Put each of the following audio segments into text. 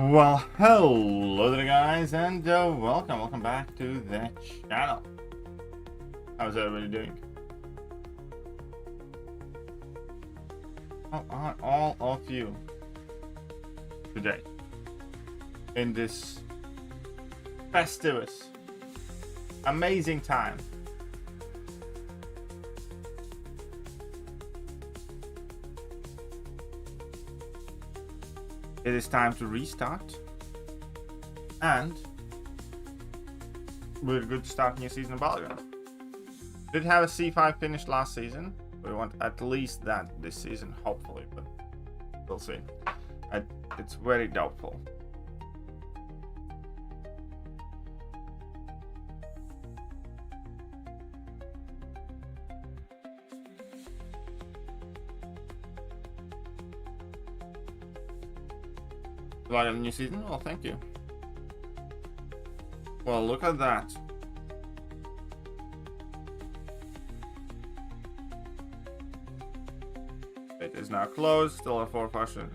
Well, hello there guys, and welcome back to the channel. How's everybody doing? How are all of you today in this festivus, amazing time? It is time to restart, and we're good to start a new season of Battlegrounds. Did have a C5 finish last season. We want at least that this season, hopefully, but we'll see. It's very doubtful. Like a new season? Oh, thank you. Well, look at that. It is now closed. Still have 4 questions.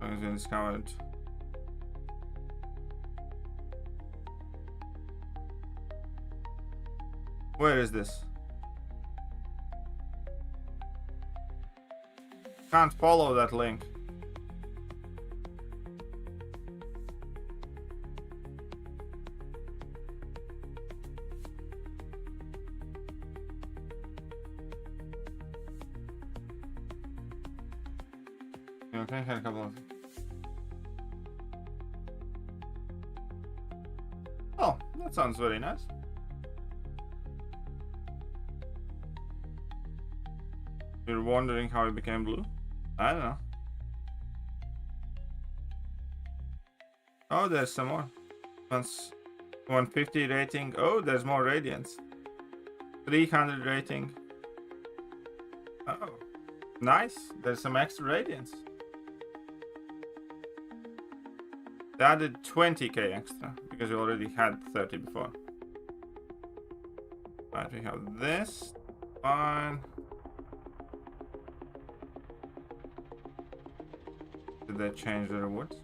Has been discovered. Where is this? Can't follow that link. Okay, had a couple of. Oh, that sounds very nice. You're wondering how it became blue? I don't know. Oh, there's some more. 150 rating. Oh, there's more radiance. 300 rating. Oh, nice. There's some extra radiance. They added 20k extra because we already had 30 before. Right, we have this. Fine. Did they change the rewards?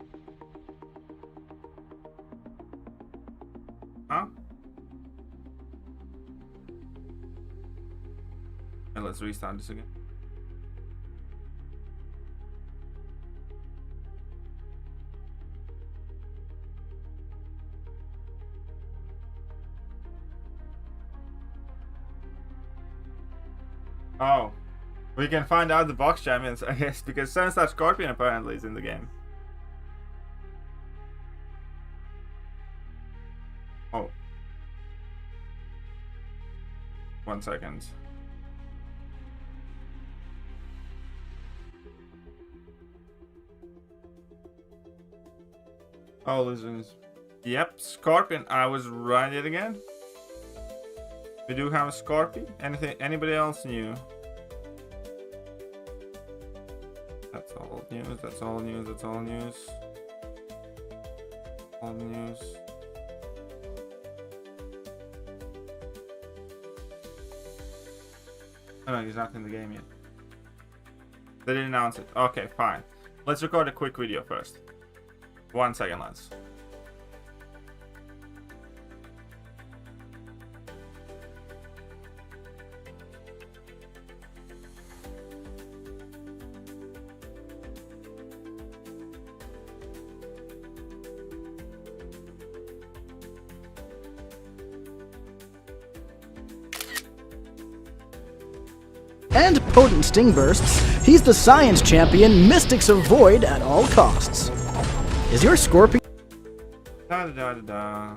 Huh? Okay, let's restart this again. Oh. We can find out the box champions, I guess, because Sunstar Scorpion apparently is in the game. Oh. 1 second. Oh, listens. Yep, Scorpion. I was right yet again. We do have a Scorpion. Anybody else new? That's all news, that's all news, that's all news. All news. Oh no, he's not in the game yet. They didn't announce it. Okay, fine. Let's record a quick video first. 1 second, lads. And potent sting bursts, he's the science champion, Mystics of Void at all costs. Is your Scorpion? Da da da da.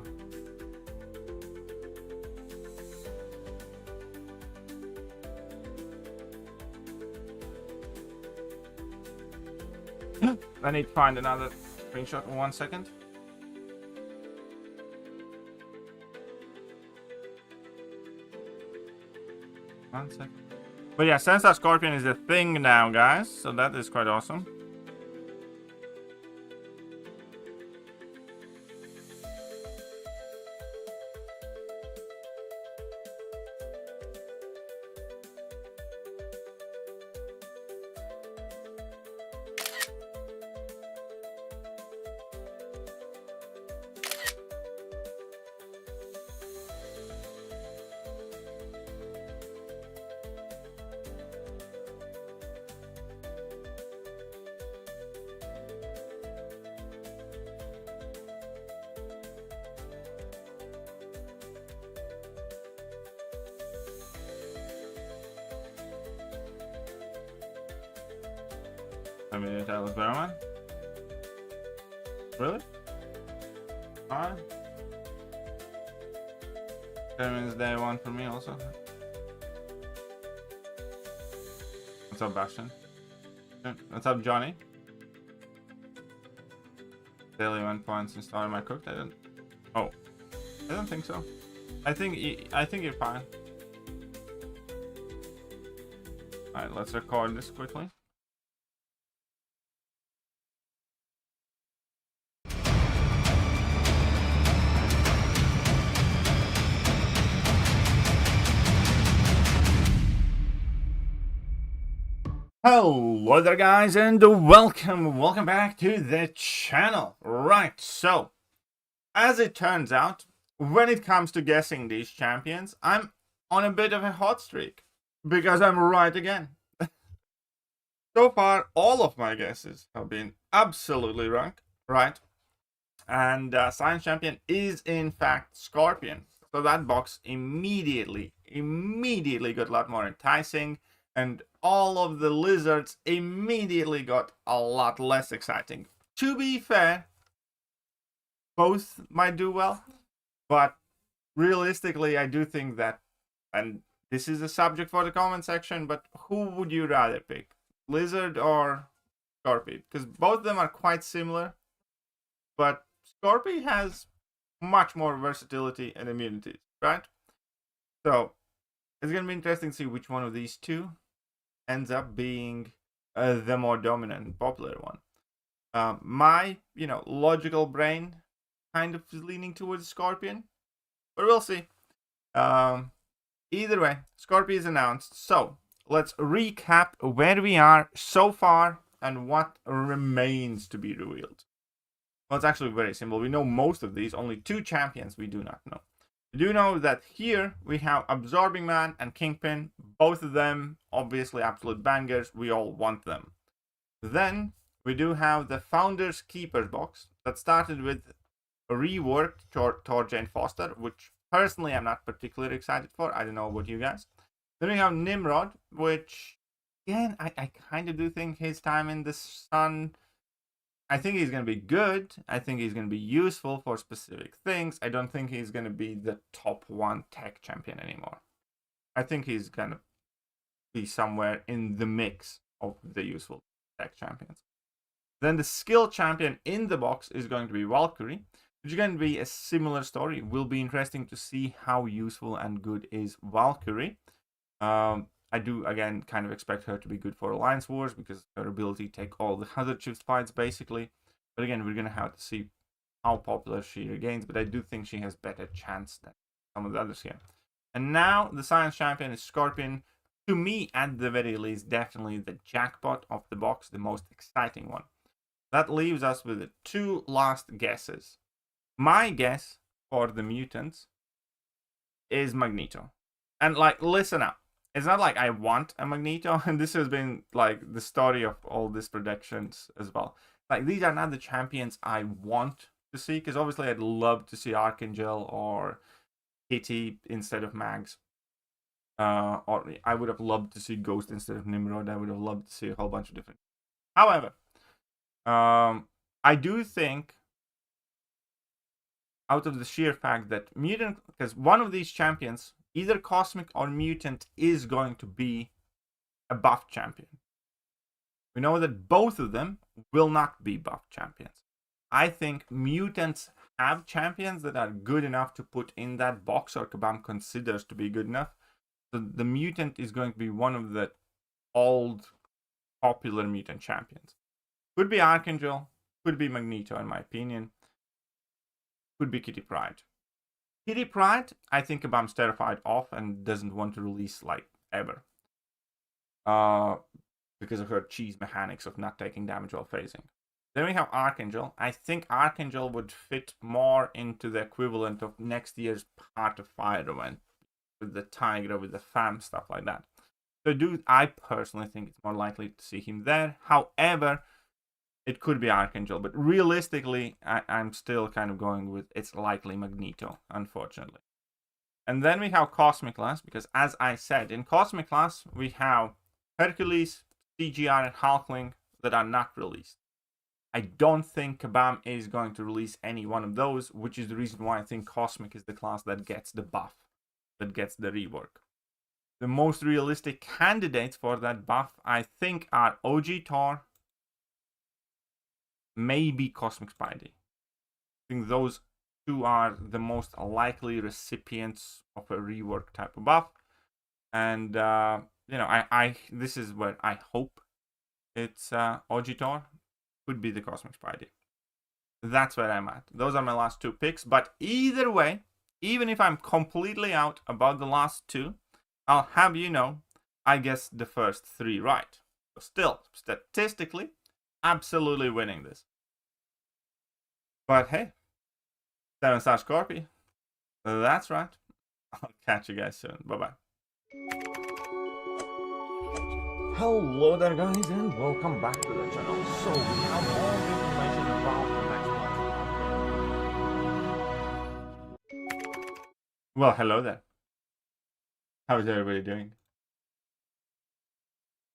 I need to find another screenshot in 1 second. One second. But yeah, Sunstar Scorpion is a thing now, guys, so that is quite awesome. I mean, it was better, man. Really? Alright. That means day one for me also. What's up, Bastion? What's up, Johnny? Daily 1 point since starting my cooked. I didn't. Oh, I don't think so. I think you're fine. All right, let's record this quickly. Hello there, guys, and welcome back to the channel. Right, so as it turns out, when it comes to guessing these champions, I'm on a bit of a hot streak because I'm right again. So far, all of my guesses have been absolutely right, and Science Champion is in fact Scorpion. So that box immediately got a lot more enticing. And all of the lizards immediately got a lot less exciting. To be fair, both might do well, but realistically, I do think that, and this is a subject for the comment section, but who would you rather pick? Lizard or Scorpion? Because both of them are quite similar, but Scorpion has much more versatility and immunities, right? So it's going to be interesting to see which one of these two ends up being the more dominant and popular one. My, logical brain kind of is leaning towards Scorpion, but we'll see. Either way, Scorpion is announced. So let's recap where we are so far and what remains to be revealed. Well, it's actually very simple. We know most of these. Only 2 champions we do not know. We do know that here we have Absorbing Man and Kingpin. Both of them, obviously, absolute bangers. We all want them. Then we do have the Founder's Keepers box that started with a reworked Thor Jane Foster, which personally I'm not particularly excited for. I don't know about you guys. Then we have Nimrod, which, again, I kind of do think his time in the sun. I think he's going to be good. I think he's going to be useful for specific things. I don't think he's going to be the top 1 tech champion anymore. I think he's going to be somewhere in the mix of the useful tech champions. Then the skill champion in the box is going to be Valkyrie, which is going to be a similar story. It will be interesting to see how useful and good is Valkyrie. I do, again, kind of expect her to be good for Alliance Wars because her ability to take all the hazard shift fights, basically. But again, we're going to have to see how popular she regains. But I do think she has better chance than some of the others here. And now the Science Champion is Scorpion. To me, at the very least, definitely the jackpot of the box, the most exciting one. That leaves us with the 2 last guesses. My guess for the mutants is Magneto. And, listen up. It's not like I want a Magneto, and this has been, the story of all these predictions as well. These are not the champions I want to see, because obviously I'd love to see Archangel or Kitty instead of Mags. Or I would have loved to see Ghost instead of Nimrod. I would have loved to see a whole bunch of different. However, I do think, out of the sheer fact that Mutant, because one of these champions, either Cosmic or Mutant, is going to be a buff champion. We know that both of them will not be buff champions. I think Mutants have champions that are good enough to put in that box, or Kabam considers to be good enough. So the Mutant is going to be one of the old popular Mutant champions. Could be Archangel, could be Magneto in my opinion. Could be Kitty Pryde. Kitty Pryde, I think Kabam's terrified of and doesn't want to release ever. Because of her cheese mechanics of not taking damage while phasing. Then we have Archangel. I think Archangel would fit more into the equivalent of next year's Heart of Fire event. With the Tiger, with the Fam, stuff like that. So I personally think it's more likely to see him there. However, it could be Archangel, but realistically, I'm still kind of going with it's likely Magneto, unfortunately. And then we have Cosmic Class, because as I said, in Cosmic Class, we have Hercules, CGR, and Hulkling that are not released. I don't think Kabam is going to release any one of those, which is the reason why I think Cosmic is the class that gets the buff, that gets the rework. The most realistic candidates for that buff, I think, are OG Tor, maybe Cosmic Spidey. I think those two are the most likely recipients of a rework type of buff. And, you know, this is where I hope it's OG Tor. Could be the Cosmic Spidey. That's where I'm at. Those are my last two picks. But either way, even if I'm completely out about the last two, I'll have you know, I guessed the first three right. So still, statistically, absolutely winning this. But hey, 7-star Scorpio. That's right. I'll catch you guys soon. Bye-bye. Hello there, guys, and welcome back to the channel. So we have all the information about the next one. Well, hello there. How is everybody doing?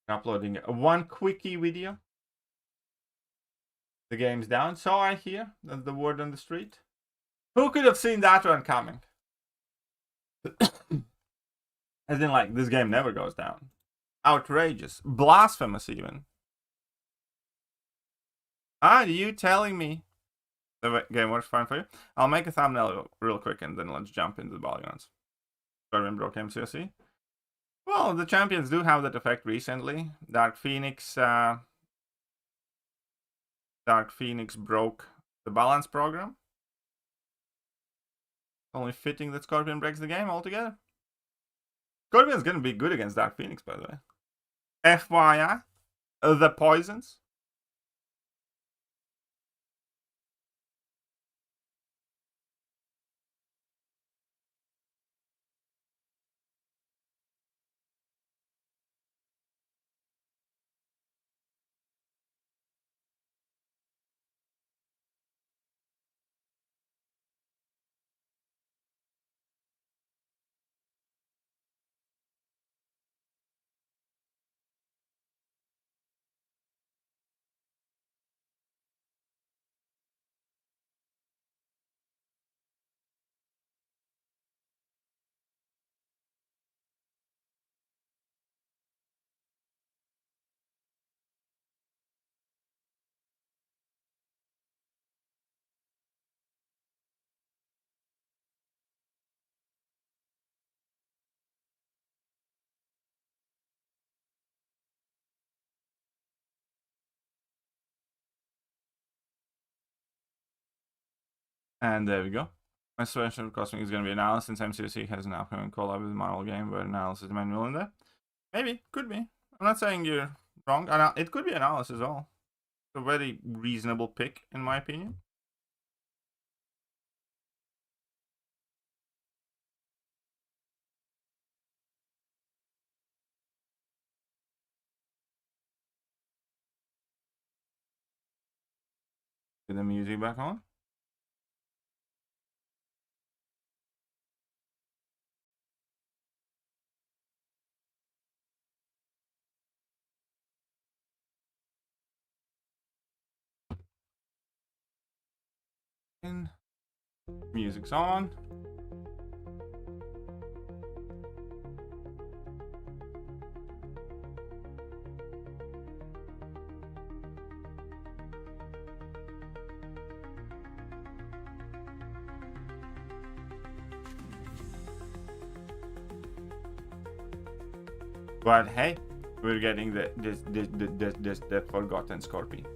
Uploading one quickie video. The game's down, so I hear. That's the word on the street. Who could have seen that one coming? As in, like, this game never goes down. Outrageous. Blasphemous, even. Are you telling me the game works fine for you? I'll make a thumbnail real quick and then let's jump into the Battlegrounds. Scorpion broke MCOC. Well, the champions do have that effect recently. Dark Phoenix broke the balance program. Only fitting that Scorpion breaks the game altogether. Scorpion's gonna be good against Dark Phoenix, by the way. FYI, the poisons. And there we go. My suggestion for Cosmic is going to be Analysis, since MCOC has an upcoming collab with Marvel game where Analysis is the main villain there. Maybe, could be. I'm not saying you're wrong. It could be Analysis as well. It's a very reasonable pick, in my opinion. Get the music back on. Music's on. But hey, we're getting the forgotten Scorpion.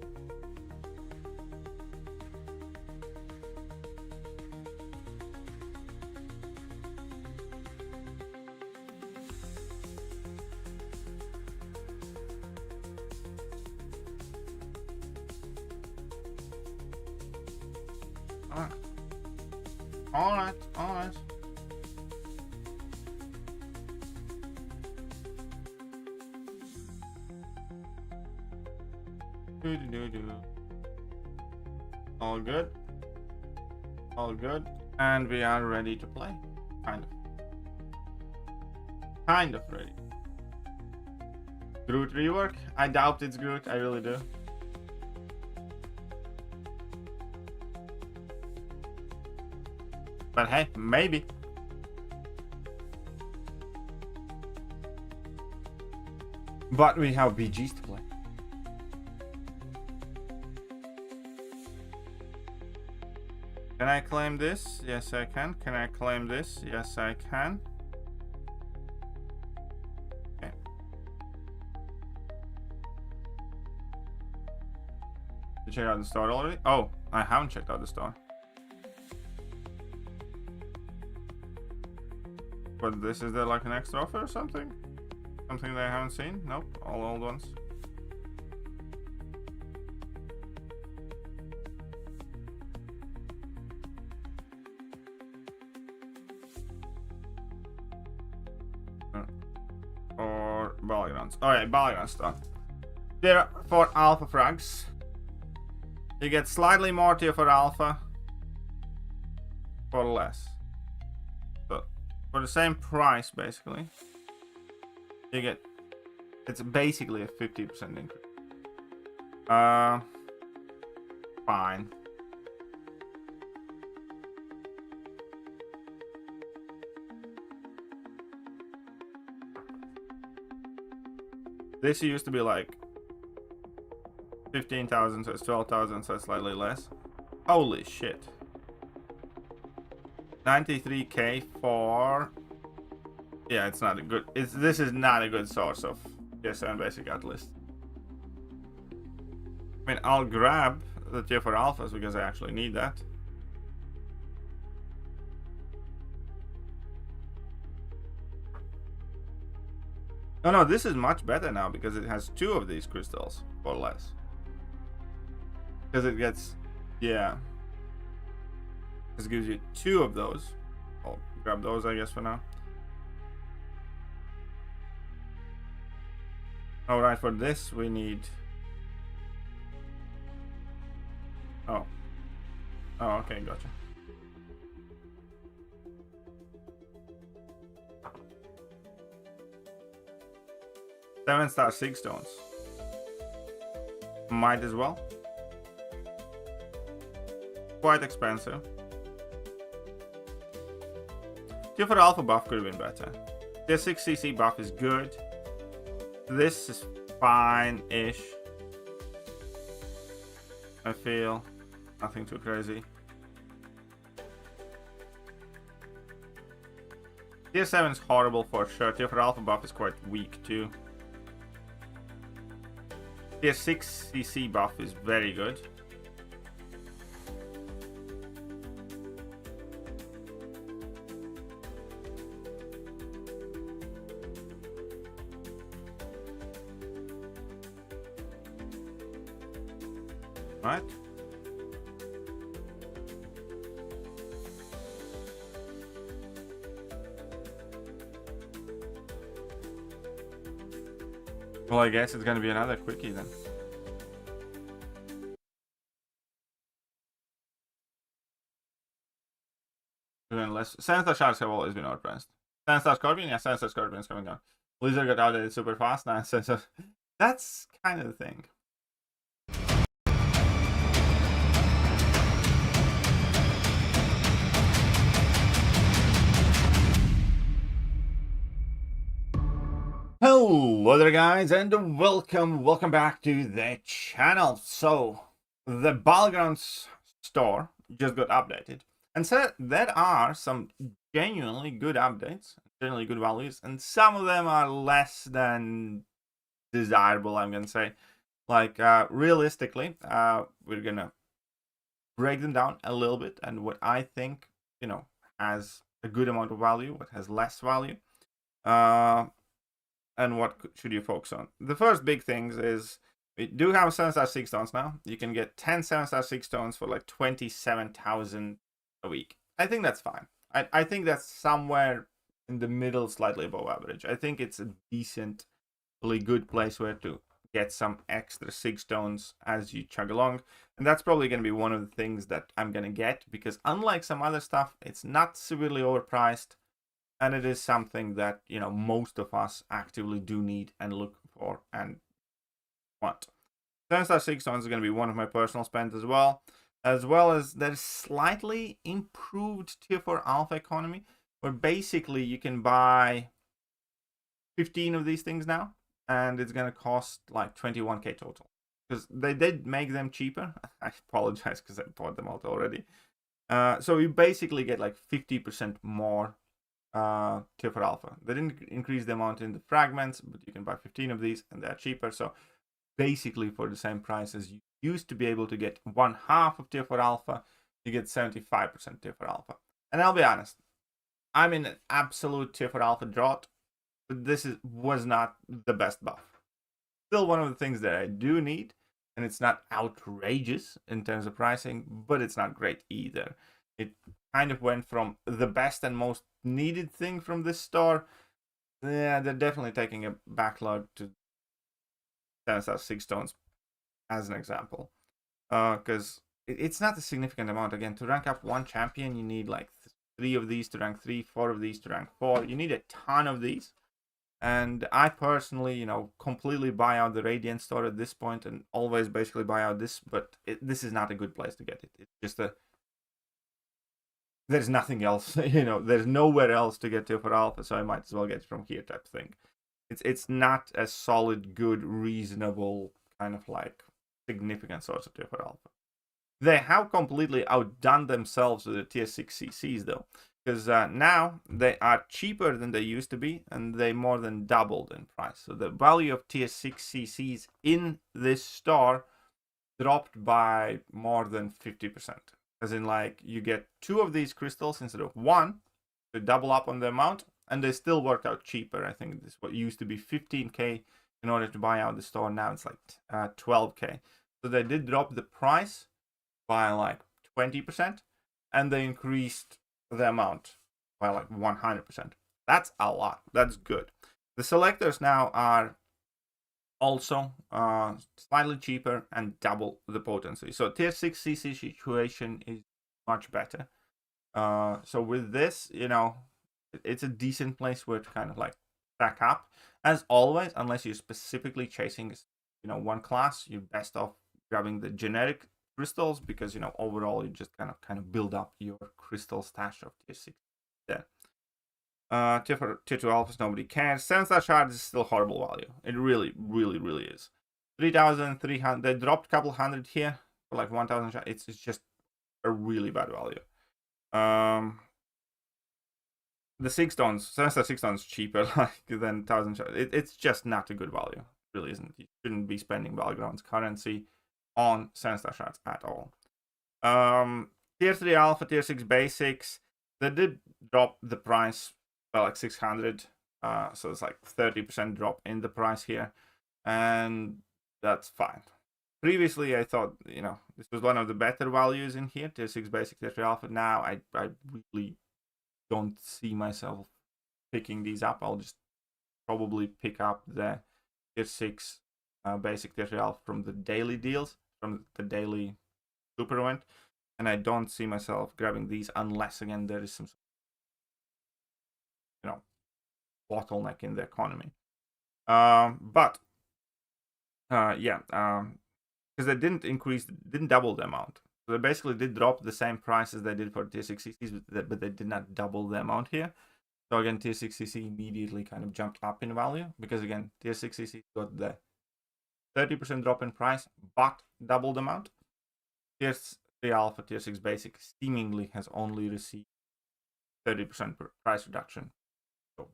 Alright. All good. And we are ready to play. Kind of ready. Groot rework? I doubt it's Groot, I really do. But hey, maybe. But we have BGs to play. Can I claim this? Yes, I can. Can I claim this? Yes, I can. Okay. Did you check out the store already? Oh, I haven't checked out the store. But this, is there like an extra offer or something? Something that I haven't seen? Nope, all old ones. Or Battlegrounds. Alright, Battlegrounds stuff. There for alpha frags. You get slightly more tier for alpha for less. So for the same price basically. You get, it's basically a 50% increase. Fine. This used to be like 15,000, so it's 12,000, so it's slightly less. Holy shit. 93k for... Yeah, it's not a good... This is not a good source of tier 7 basic at least. I mean, I'll grab the tier 4 alphas because I actually need that. No, this is much better now because it has 2 of these crystals or less. Because it gets... Yeah. This gives you 2 of those. I'll grab those, I guess, for now. Alright, for this we need... Oh, okay, gotcha. Seven-star 6 stones. Might as well. Quite expensive. Tier 4 alpha buff could have been better. Tier 6 CC buff is good. This is fine-ish. I feel nothing too crazy. Tier 7 is horrible for sure. Tier 4 alpha buff is quite weak too. Tier 6 CC buff is very good. Right? Well, I guess it's gonna be another quickie then. Unless 7-star shards have always been outpriced. 7-star Scorpion, yeah, 7-star Scorpion is coming down. Blizzard got outdated super fast now, so that's kind of the thing. Hello there guys, and welcome back to the channel. So the Battlegrounds store just got updated, and so there are some genuinely good updates, genuinely good values, and some of them are less than desirable, I'm gonna say. Like realistically, we're gonna break them down a little bit, and what I think, you know, has a good amount of value, what has less value, and what should you focus on. The first big things is we do have 7-star 6 stones now. You can get 10 7-star 6 stones for like 27,000 a week. I think that's fine. I think that's somewhere in the middle, slightly above average. I think it's a decently good place where to get some extra 6 stones as you chug along. And that's probably going to be one of the things that I'm going to get, because unlike some other stuff, it's not severely overpriced. And it is something that, you know, most of us actively do need and look for and want. 7-star 6 stones is going to be one of my personal spends as well. as well as there's slightly improved tier 4 alpha economy, where basically you can buy 15 of these things now, and it's gonna cost like 21k total. Because they did make them cheaper. I apologize because I bought them out already. So you basically get like 50% more tier 4 alpha. They didn't increase the amount in the fragments, but you can buy 15 of these and they're cheaper. So basically for the same price as you used to be able to get 1/2 of tier 4 alpha, you get 75% tier 4 alpha. And I'll be honest, I'm in an absolute tier 4 alpha drought, but this was not the best buff. Still one of the things that I do need, and it's not outrageous in terms of pricing, but it's not great either. It kind of went from the best and most needed thing from this store. Yeah, they're definitely taking a backlog to 10-star 6 stones as an example. Because it's not a significant amount. Again, to rank up one champion, you need like 3 of these to rank 3, 4 of these to rank 4. You need a ton of these. And I personally, completely buy out the Radiant store at this point and always basically buy out this, but this is not a good place to get it. It's just there's nothing else, there's nowhere else to get tier 4 alpha, so I might as well get it from here type thing. It's not a solid, good, reasonable, kind of like significant source of tier 4 alpha. They have completely outdone themselves with the tier 6 CCs though. Because now they are cheaper than they used to be, and they more than doubled in price. So the value of tier 6 CCs in this store dropped by more than 50%. As in, like, you get 2 of these crystals instead of 1 to double up on the amount, and they still work out cheaper. I think this what used to be 15k in order to buy out the store. Now it's like 12k. So they did drop the price by like 20%, and they increased the amount by like 100%. That's a lot. That's good. The selectors now are also slightly cheaper and double the potency. So tier 6 CC situation is much better. So with this, it's a decent place where to kind of like stack up. As always, unless you're specifically chasing, one class, you're best off grabbing the generic crystals, because overall you just kind of build up your crystal stash of tier 6 there. Tier 2 alphas, nobody cares. 7-star shards is still horrible value. It really, really, really is. 3,300. They dropped a couple hundred here for like 1,000 shards. It's just a really bad value. The 6 stones, 7-star 6 stones cheaper than 1,000 shards. It's just not a good value. It really isn't. You shouldn't be spending Battlegrounds currency on 7-star shards at all. Tier 3 alpha, tier 6 basics, they did drop the price by like 600. So it's like 30% drop in the price here, and that's fine. Previously, I thought, this was one of the better values in here, tier 6 basic, tier 3 alpha. Now, I really don't see myself picking these up. I'll just probably pick up the tier 6 basic, tier 3 alpha from the daily deals, from the daily super event, and I don't see myself grabbing these unless, again, there is some bottleneck in the economy. Because they didn't double the amount. So they basically did drop the same price as they did for tier 6 CCs, but they did not double the amount here. So again, tier 6 CC immediately kind of jumped up in value, because again, tier 6 CC got the 30% drop in price, but doubled amount. Tier 3 alpha, tier 6 basic seemingly has only received 30% price reduction. So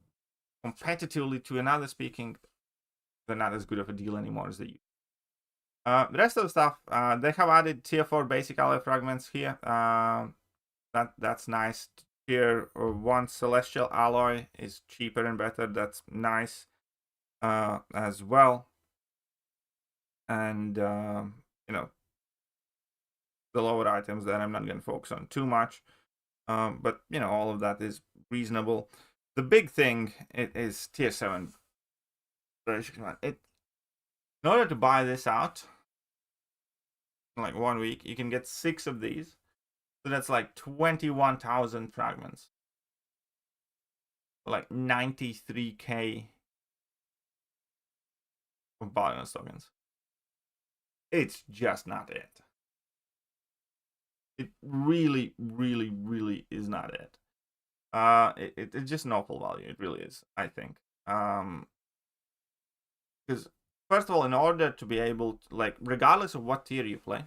competitively to another speaking, they're not as good of a deal anymore as they used. The rest of the stuff, they have added tier 4 basic alloy fragments here. That's nice. Tier 1 celestial alloy is cheaper and better. That's nice as well. And the lower items that I'm not going to focus on too much. But all of that is reasonable. The big thing is tier 7. In order to buy this out in like 1 week, you can get 6 of these. So that's like 21,000 fragments. Like 93k of Battlegrounds tokens. It's just not it. It really, really, really is not it. It's just no full value. It really is, I think. Because first of all, in order to be able to, like, regardless of what tier you play,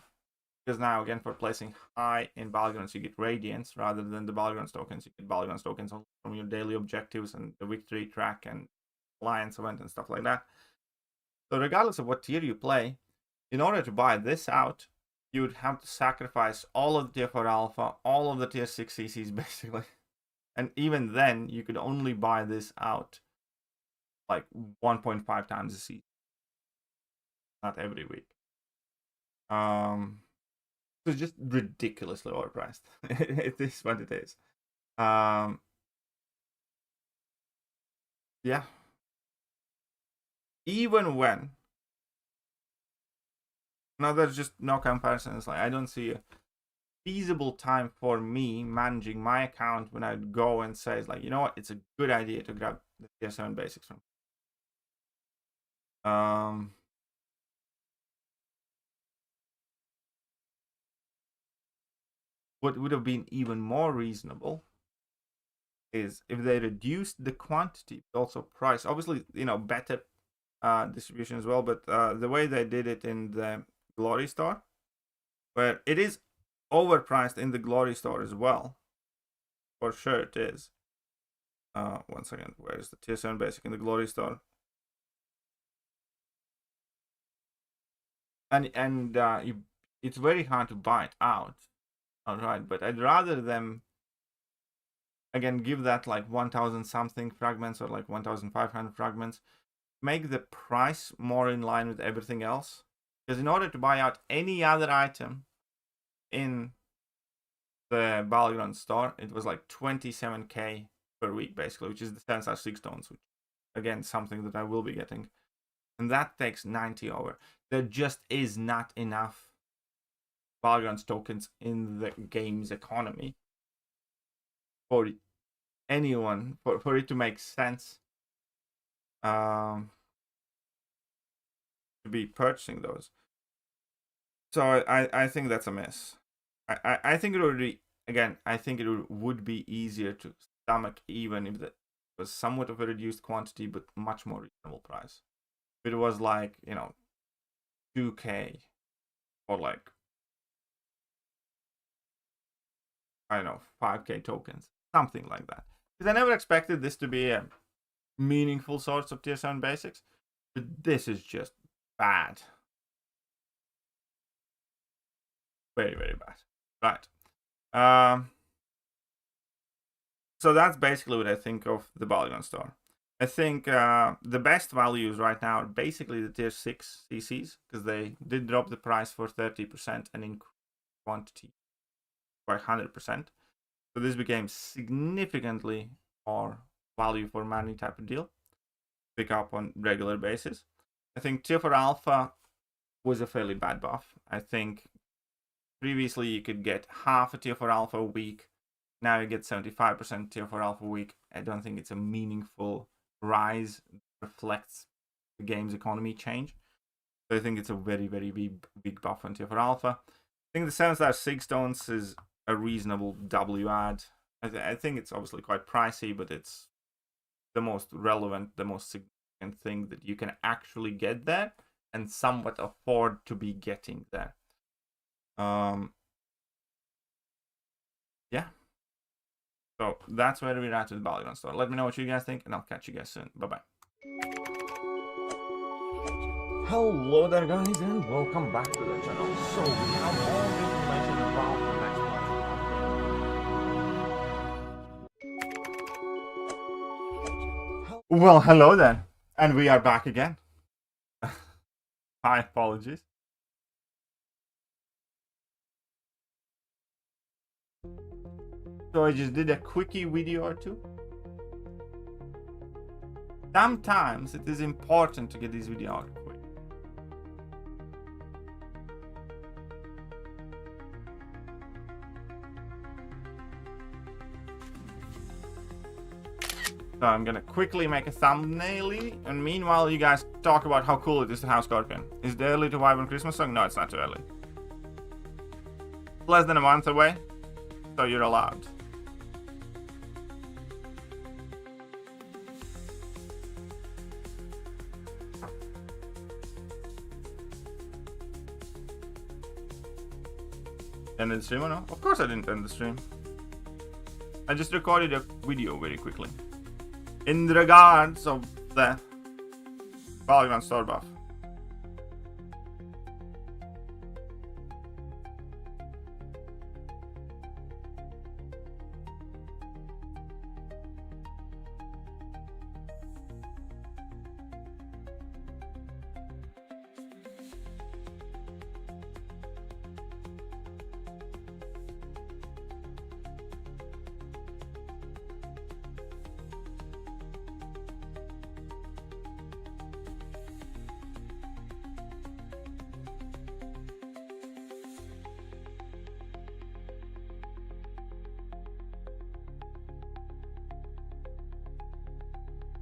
because now again for placing high in Battlegrounds you get radiance rather than the Battlegrounds tokens. You get Battlegrounds tokens from your daily objectives and the victory track and alliance event and stuff like that. So regardless of what tier you play, in order to buy this out, you would have to sacrifice all of the tier 4 alpha, all of the tier 6 CCs basically. And even then, you could only buy this out like 1.5 times a season. Not every week. It's just ridiculously overpriced. It is what it is. Yeah. Even when. Now there's just no comparisons. Like I don't see a feasible time for me managing my account when I'd go and say, like, you know what, it's a good idea to grab the tier 7 basics from. What would have been even more reasonable is if they reduced the quantity, but also price. Obviously, you know, better distribution as well, but the way they did it in the Glory Store, where it is overpriced in the Glory Store as well. For sure it is. One second, where is the tier 7 basic in the Glory Store? And it's very hard to buy it out. Alright, but I'd rather them again give that like 1,000 something fragments or like 1,500 fragments, make the price more in line with everything else. Because in order to buy out any other item in the Battlegrounds store, it was like 27k per week basically, which is the 10/6 stones, which again something that I will be getting, and that takes 90 over. There just is not enough Battlegrounds tokens in the game's economy for anyone, for it to make sense to be purchasing those. So I think that's a miss. I think it would be, again, I think it would be easier to stomach even if it was somewhat of a reduced quantity but much more reasonable price. If it was like, you know, 2k or like, I don't know, 5k tokens, something like that. Because I never expected this to be a meaningful source of tier 7 basics, but this is just bad. Very, very bad. Right. So that's basically what I think of the Battlegrounds store. I think the best values right now are basically the tier 6 CCs, because they did drop the price for 30% and increase quantity by 100%. So this became significantly more value for money type of deal. Pick up on regular basis. I think tier 4 alpha was a fairly bad buff. I think previously you could get half a tier 4 alpha a week. Now you get 75% tier 4 alpha a week. I don't think it's a meaningful rise that reflects the game's economy change. So I think it's a very, very big buff on tier 4 alpha. I think the 7/6 stones is a reasonable W add. I think it's obviously quite pricey, but it's the most relevant, the most significant thing that you can actually get there and somewhat afford to be getting there. Yeah. So that's where we're at with the Battlegrounds store. Let me know what you guys think, and I'll catch you guys soon. Bye-bye. Hello there, guys, and welcome back to the channel. So we have all the information about the next one. Well, hello then, and we are back again. My apologies. So I just did a quickie video or two. Sometimes it is important to get this video out quick. So I'm gonna quickly make a thumbnail, and meanwhile you guys talk about how cool it is to have Scorpion. Is it early to vibe on Christmas song? No, it's not too early. less than a month away, so you're allowed. End the stream or no? Of course I didn't end the stream. I just recorded a video very quickly. In regards of the Battlegrounds store buff.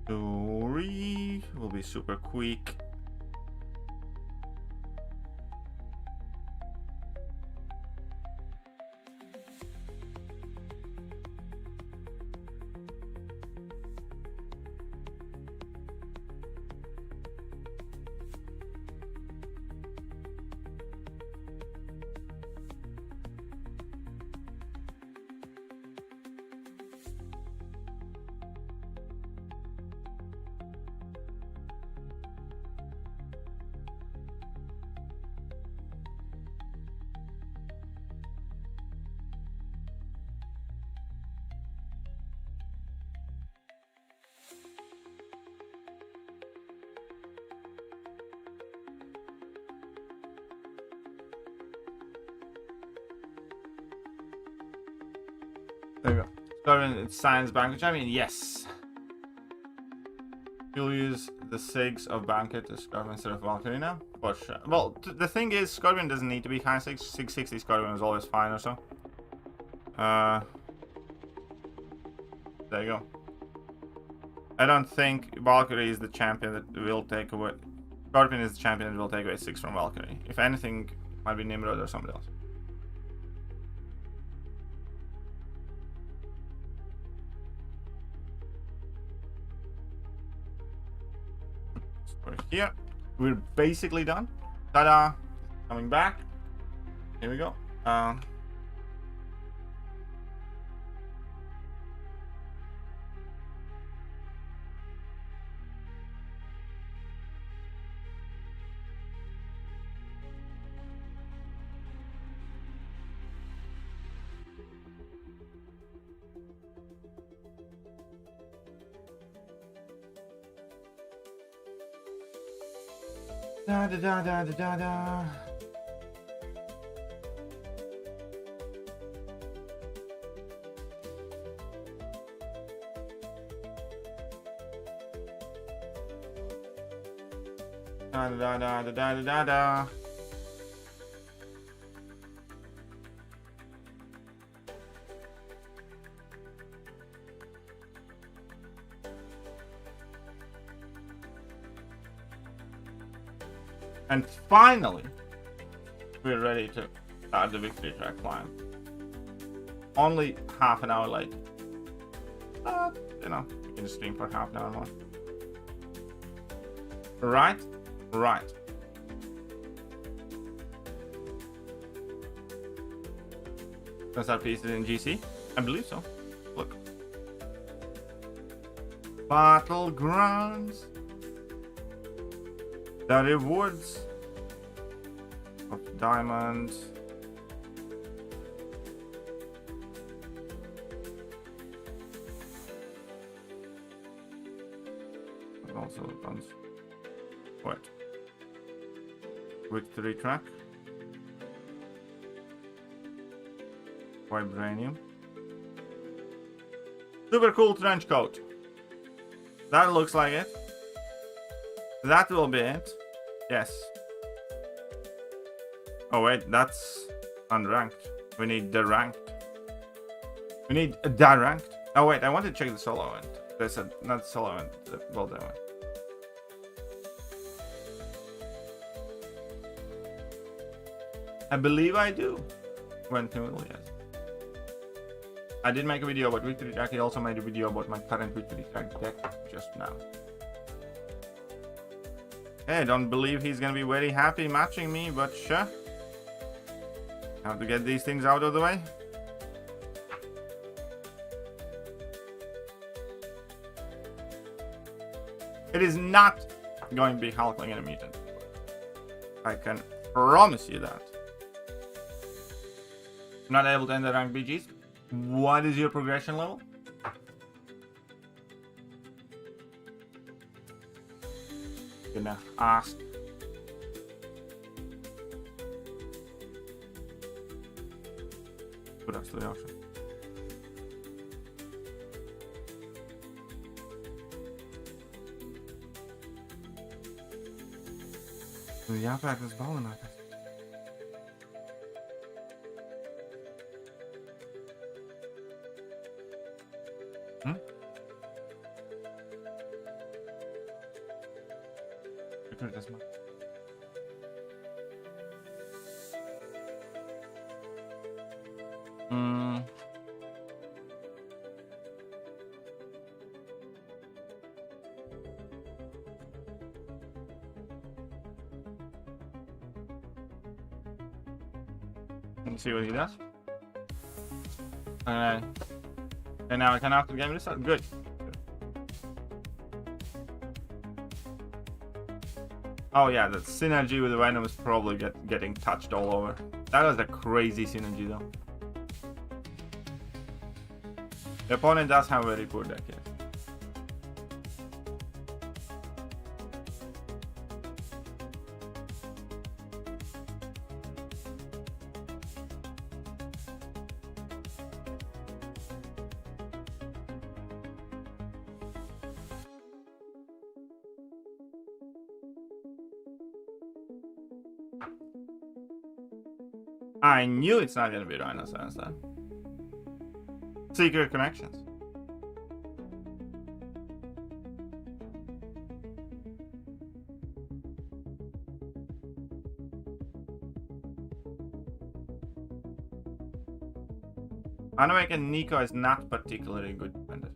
Story will be super quick. There you go. Starting its science Banquet champion, yes. You'll use the SIGs of Banquet to Scorpion instead of Valkyrie now? For sure. Well, the thing is, Scorpion doesn't need to be high 6. 660 Scorpion is always fine or so. There you go. I don't think Valkyrie is the champion that will take away. Scorpion is the champion that will take away 6 from Valkyrie. If anything, it might be Nimrod or somebody else. Here, we're basically done. Ta-da! Coming back. Here we go. Da da da da da da da. Da da da da da da da. And finally, we're ready to start the victory track climb. Only half an hour late. You know, you can stream for half an hour more. Right? Right. Can start pieces in GC? I believe so. Look. Battlegrounds. The rewards of diamonds. And also guns. What? Victory track. Vibranium. Super cool trench coat. That looks like it. That will be it. Yes. Oh wait, that's unranked. We need the ranked. We need the ranked. Oh wait, I want to check the solo event. There's a not solo event, the world event. I believe I do. When will, yes. I did make a video about victory track. I also made a video about my current victory track deck just now. Hey, I don't believe he's gonna be very happy matching me, but sure. Have to get these things out of the way. It is not going to be Hulkling and a mutant. I can promise you that. Not able to enter rank BGs. What is your progression level? Gonna ask. Put us to the ocean. Ja, praktisch bouwen maken. Ik wil het maar. Let's see what he does. And now I can after the game this time. Good. Oh yeah, that synergy with the Venom is probably getting touched all over. That was a crazy synergy though. The opponent does have a very poor deck here. I knew it's not gonna be Rhinoceros then. Secret connections. Anowake and Nico is not particularly good defender.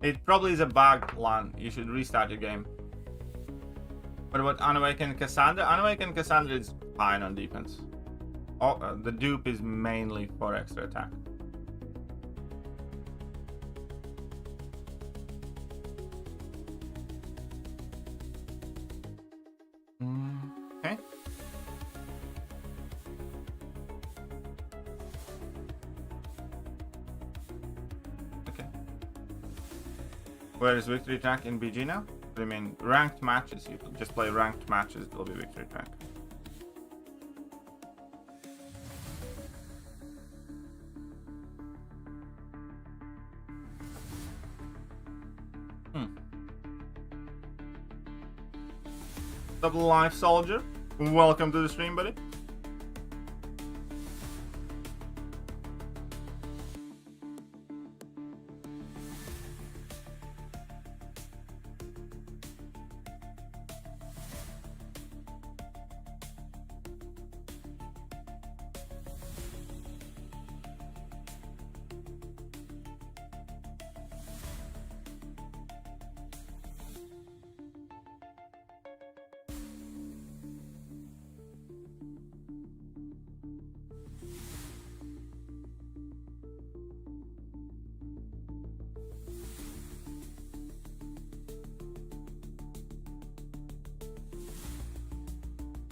It probably is a bug, Lan. You should restart your game. What about Anowake and Cassandra? Anowake and Cassandra is fine on defense. Oh, the dupe is mainly for extra attack. Okay. Where is victory track in BG now? I mean, ranked matches. You just play ranked matches. It will be victory track. Double life soldier. Welcome to the stream, buddy.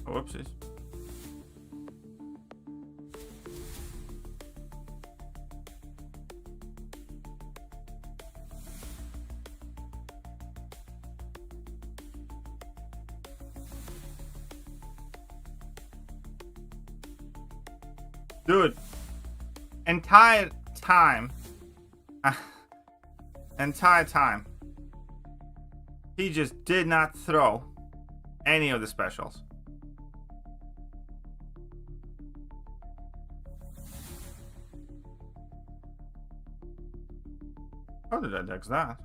Whoopsies. Dude, entire time, he just did not throw any of the specials. How did I dex that?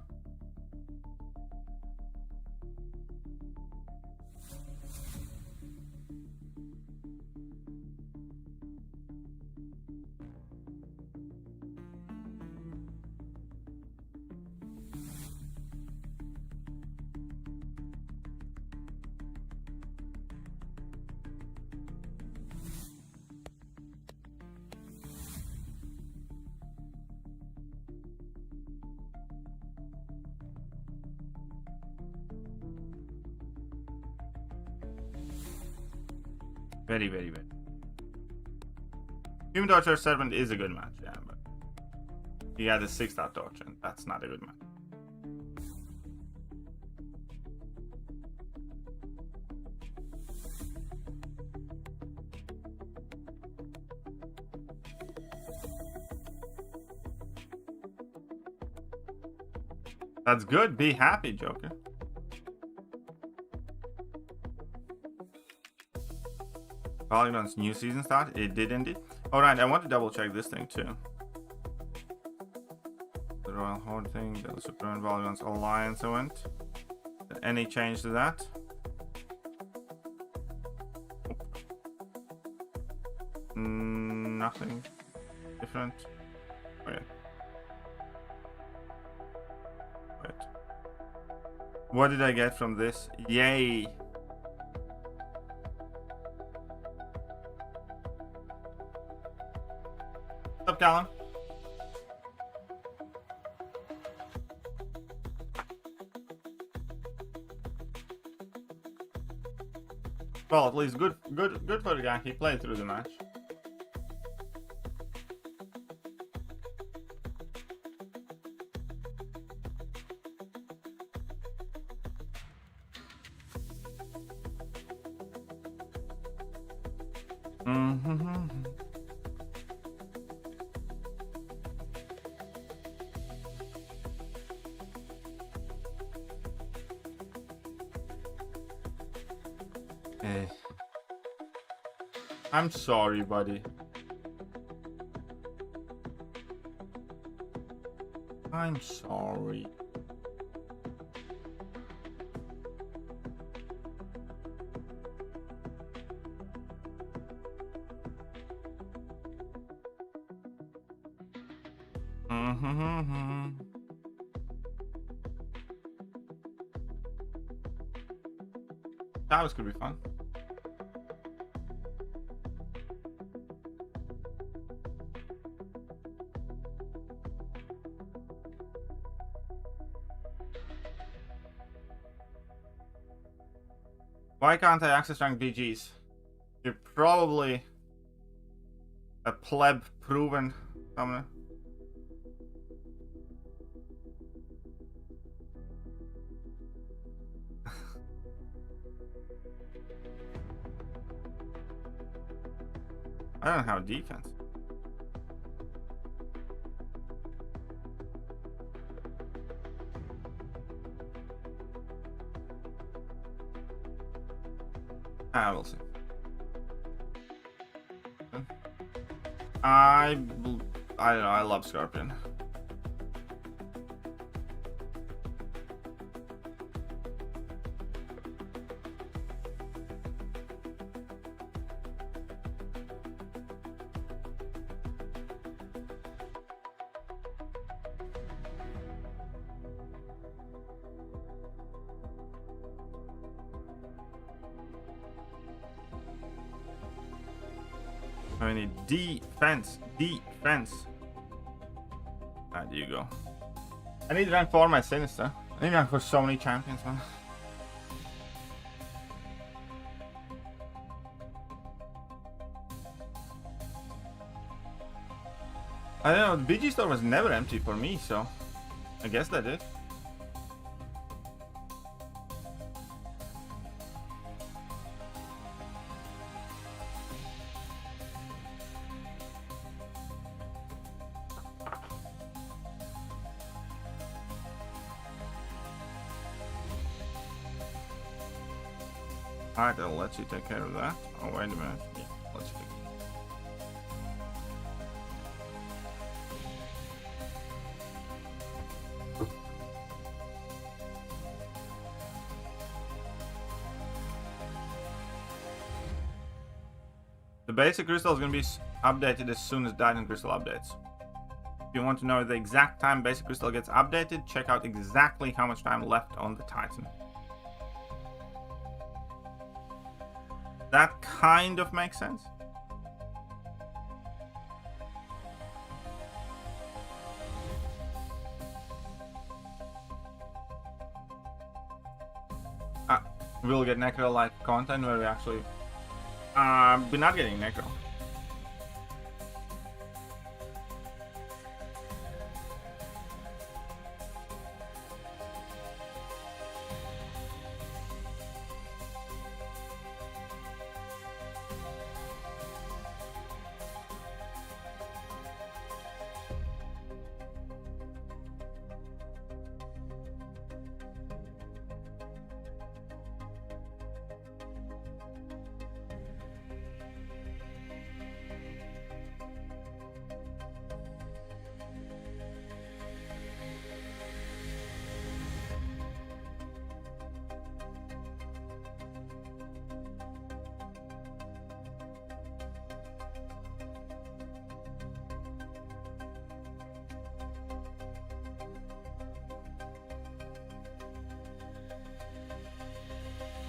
Very, very, very. Human Torture Servant is a good match, yeah, but he had a 6-star torch, and that's not a good match. That's good. Be happy, Joker. Battlegrounds new season start? It did indeed. Alright, I want to double check this thing too. The Royal Horde thing, the Supreme Battlegrounds Alliance event. Any change to that? Nothing different. Okay. Wait. What did I get from this? Yay! What's up, Callum? Well, at least good for the guy. He played through the match. Hey. I'm sorry, buddy. I'm sorry. That was gonna be fun. Why can't I access rank BGs? You're probably a pleb proven summoner. I don't have defense. We'll see. I don't know. I love Scorpion. I need defense. There you go. I need rank 4 my Sinister. I need rank for so many champions, man. I don't know, the BG store was never empty for me, so I guess that did. Alright, I'll let you take care of that. Oh, wait a minute. Yeah, let's take it. The basic crystal is going to be updated as soon as Titan crystal updates. If you want to know the exact time basic crystal gets updated, check out exactly how much time left on the Titan. That kind of makes sense. We'll get necro-like content where we actually we're not getting necro.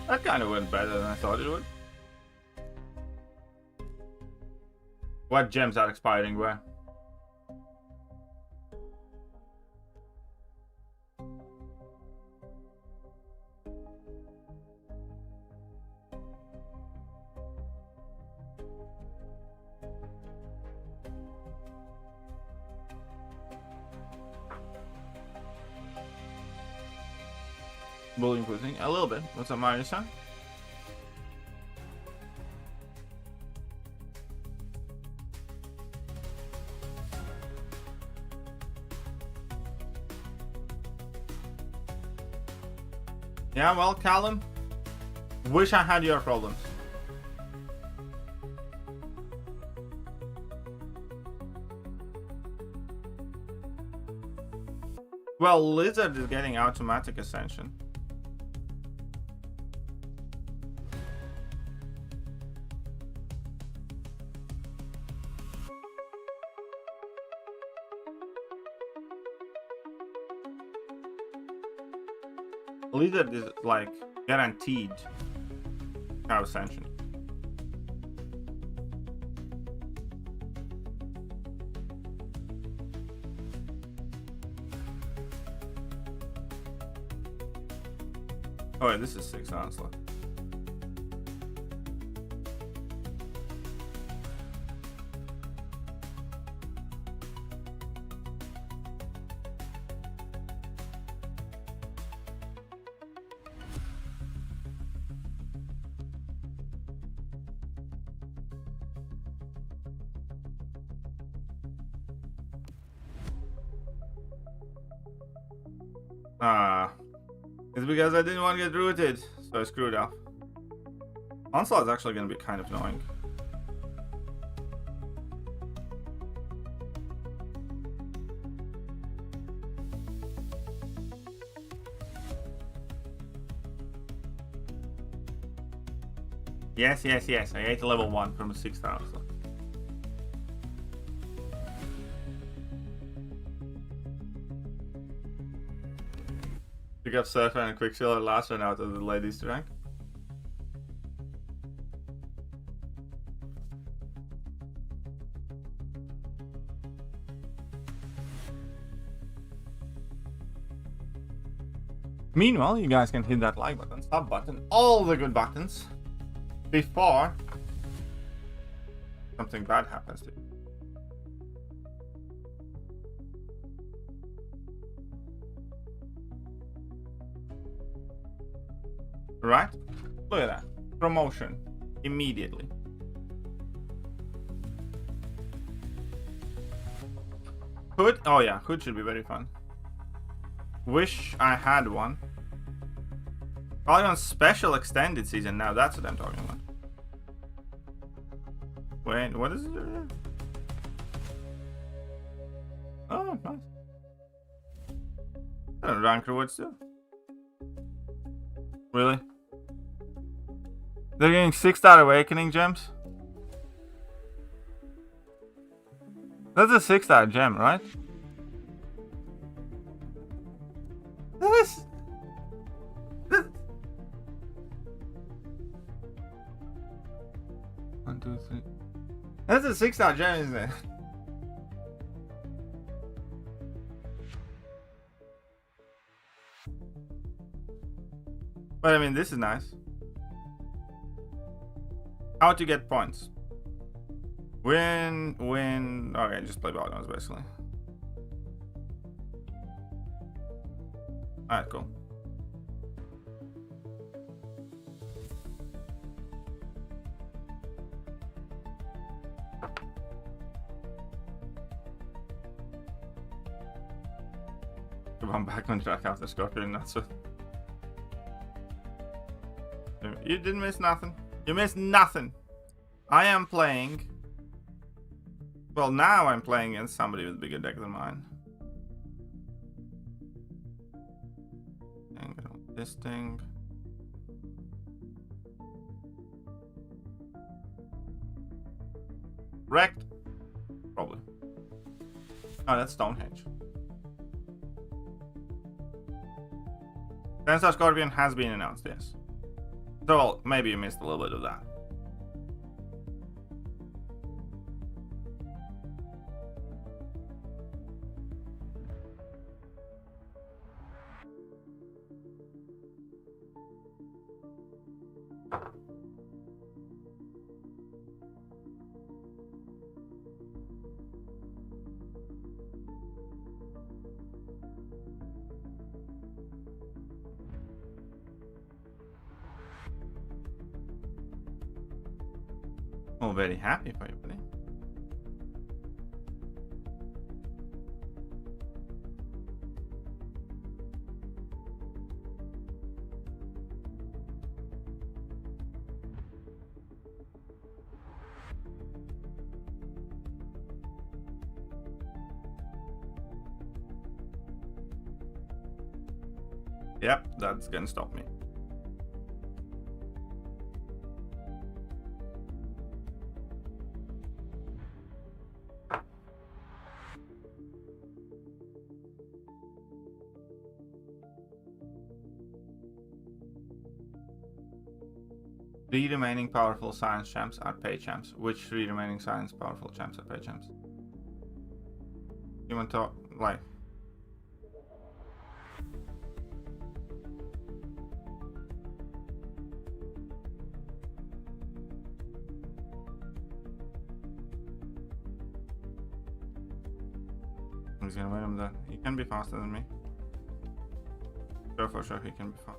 That kind of went better than I thought it would. What gems are expiring where? Bullying pushing a little bit. What's up, Mario-san? Yeah, well, Callum, wish I had your problems. Well, Lizard is getting automatic ascension. Lizard is like guaranteed cow ascension. Oh wait, this is 6, honestly. It's because I didn't want to get rooted, so I screwed up. Onslaught is actually going to be kind of annoying. Yes, yes, yes. I ate level 1 from a 6,000. Pick up Surfer and Quicksilver last one out of the ladies rank. Meanwhile, you guys can hit that like button, sub button, all the good buttons before something bad happens to you. Right? Look at that. Promotion. Immediately. Hood? Oh yeah, Hood should be very fun. Wish I had one. Probably on special extended season now, that's what I'm talking about. Wait, what is it? Oh, nice. I don't know, rank rewards too. Really? They're getting 6-star awakening gems? That's a 6-star gem, right? This. 1, 2, 3. That's a 6-star gem, isn't it? But I mean, this is nice. How to get points? Win. Okay, just play Battlegrounds basically. Alright, cool. I'm back on track after Scorpion, that's it. You didn't miss nothing. You missed nothing. I am playing. Well, now I'm playing against somebody with a bigger deck than mine. And this thing. Wrecked? Probably. Oh, that's Stonehenge. 10-star Scorpion has been announced, yes. So, well, maybe you missed a little bit of that. Oh, very happy for you, buddy. Yep, that's gonna stop me. Three remaining powerful science champs are pay champs. Which 3 remaining science powerful champs are pay champs? You want to like? He's gonna win him then. He can be faster than me. Sure, for sure, he can be fast.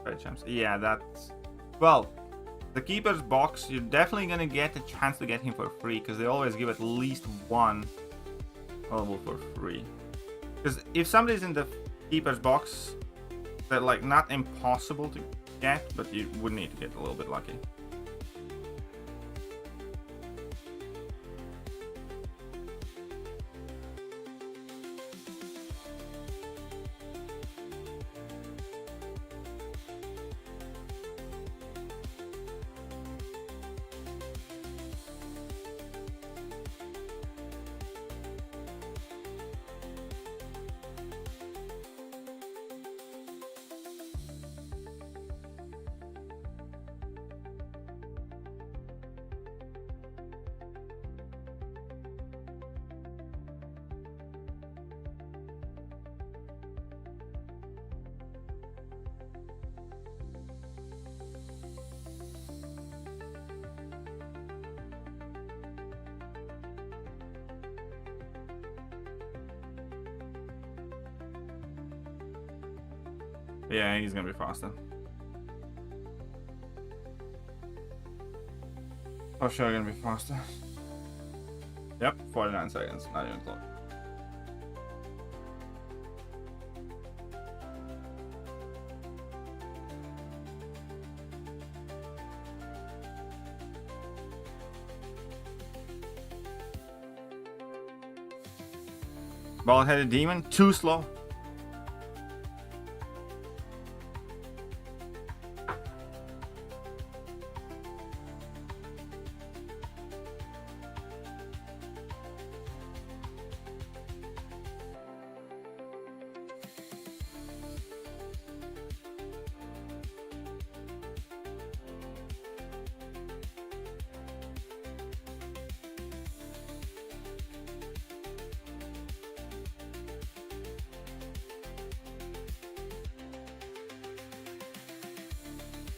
Pay champs. Yeah, that's... Well, the Keeper's box, you're definitely gonna get a chance to get him for free, because they always give at least one available for free. Because if somebody's in the Keeper's box, they're like not impossible to get, but you would need to get a little bit lucky. Yeah, he's gonna be faster. For sure gonna be faster. Yep, 49 seconds, not even close. Bald-headed demon, too slow.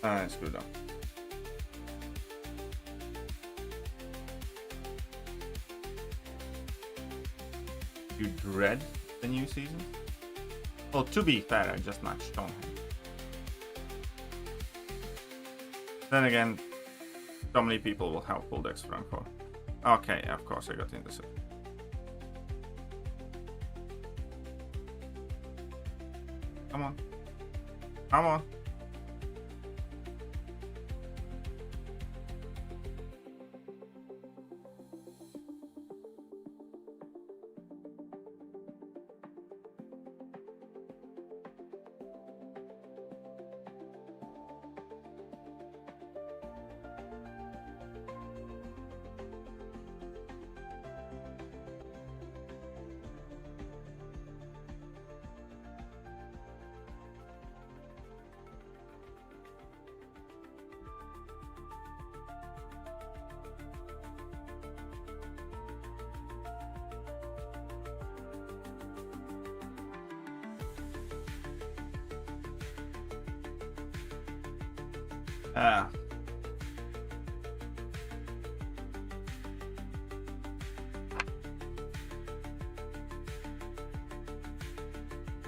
I screwed up. You dread the new season? Well, to be fair, I just matched Stonehenge. Then again, so many people will have pulled X rank 4. Okay, yeah, of course I got into it. Come on. Come on.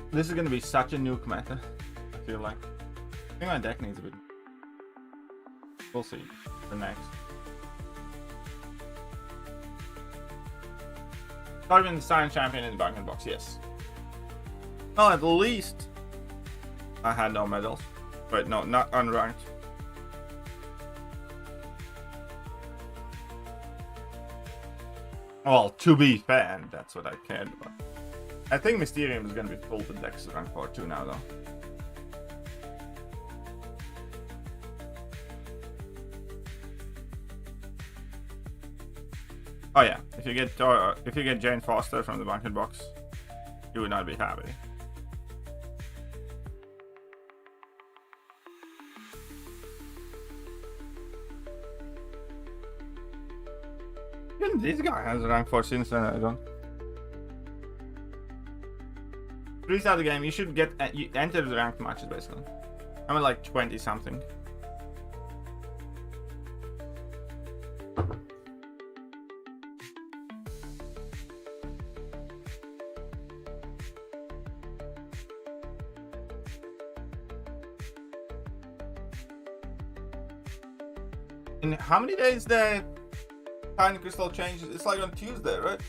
This is gonna be such a nuke meta, I feel like. I think my deck needs a bit. We'll see. The next. Starting the Science Champion in the Banquet box, yes. Well, at least I had no medals. Wait, no, not unranked. Well, to be fair, that's what I cared about. I think Mysterium is gonna be full with decks rank 4 too now, though. Oh yeah, if you get Jane Foster from the Banquet box, you would not be happy. Even this guy has rank 4 since then, I don't. Restart the game, you should get you enter the ranked matches basically. I'm at like 20 something. In how many days the Tiny Crystal changes? It's like on Tuesday, right?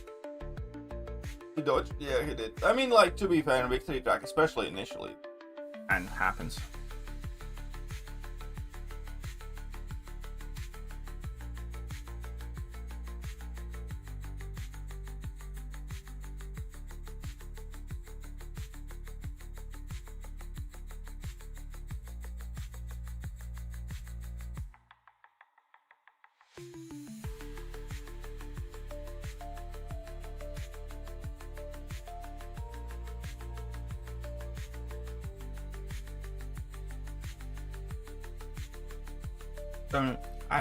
He dodged? Yeah, he did. I mean, like, to be fair, in Victory Track, especially initially, and happens.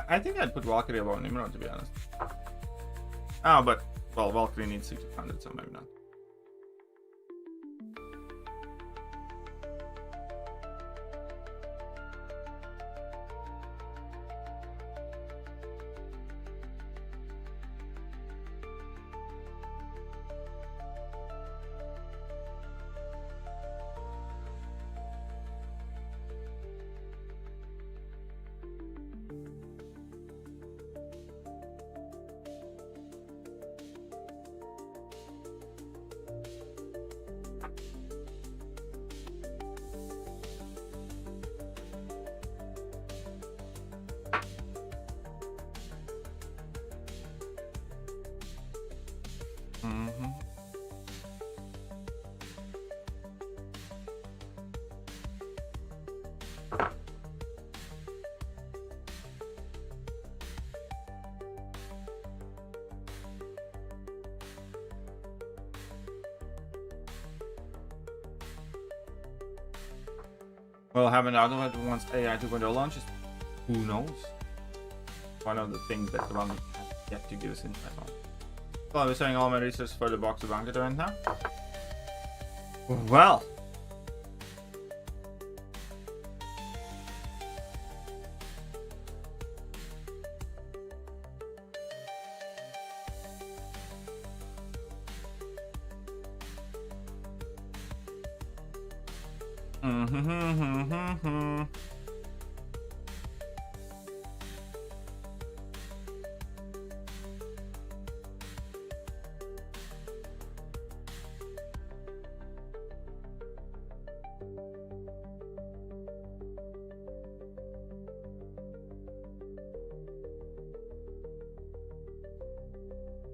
I think I'd put Valkyrie above Nimrod, to be honest. Oh, but, well, Valkyrie needs 600, so maybe not. Mm-hmm. We'll have another one once AI 2.0 launches. Who knows? One of the things that Rami has yet to give us insight on. Well, I was saying all my research for the box of Banquet event now. Well.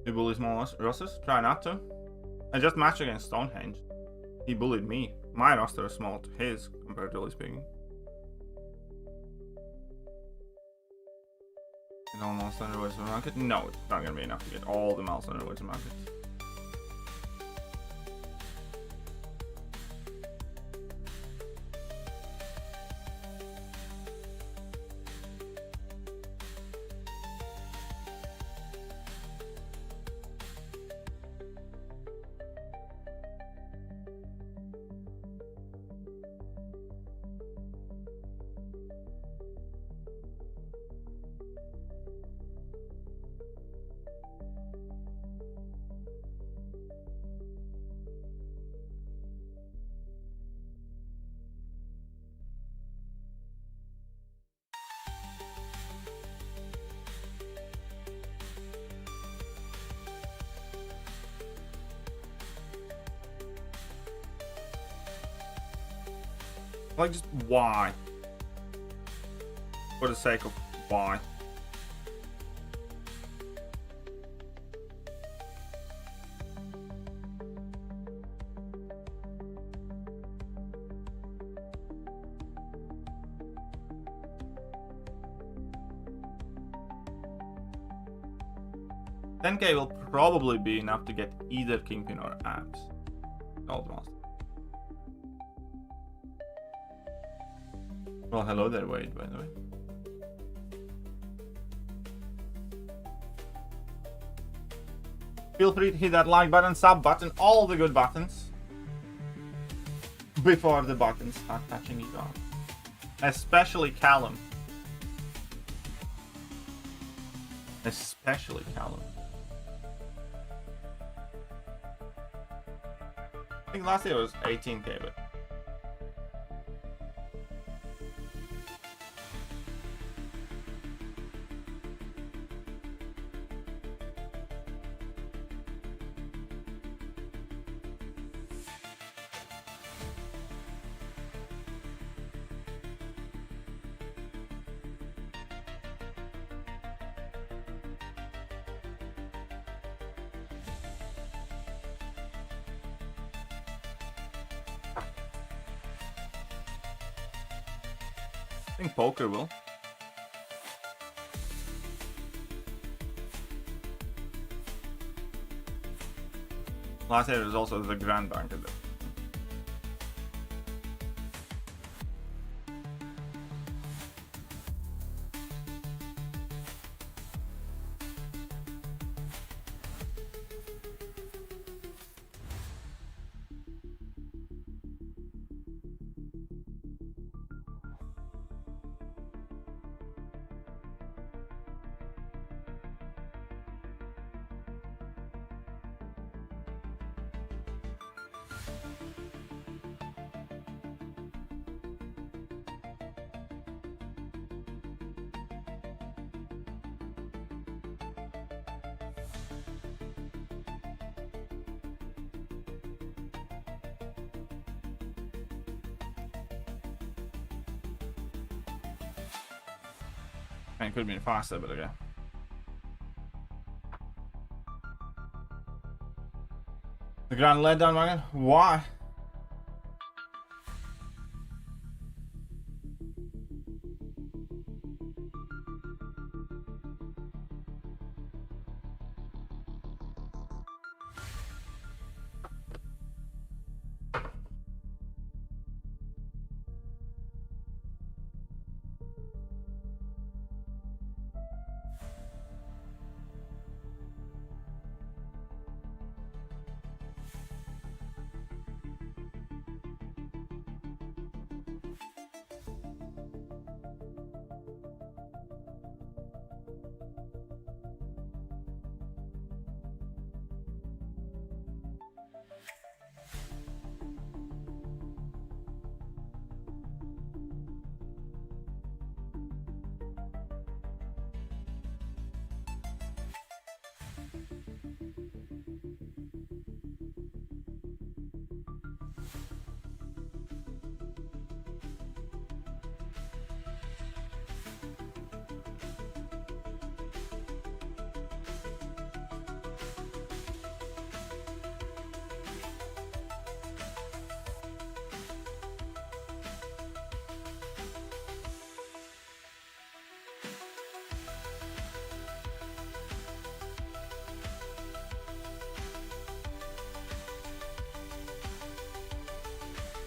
You bully small rosters? Try not to. I just matched against Stonehenge. He bullied me. My roster is small to his, comparatively speaking. Get all mouse underwoods to market? No, it's not gonna be enough to get all the mouse underwoods to market. Like, just why? For the sake of why? $10K will probably be enough to get either Kingpin or Abs. Old Master. Well, hello there, Wade, by the way. Feel free to hit that like button, sub button, all the good buttons. Before the buttons start touching each other. Especially Callum. Especially Callum. I think last year was 18K, but... I think poker will. Last year was also the Grand Banquet. It could have been faster, but okay. The grand letdown, man. Why?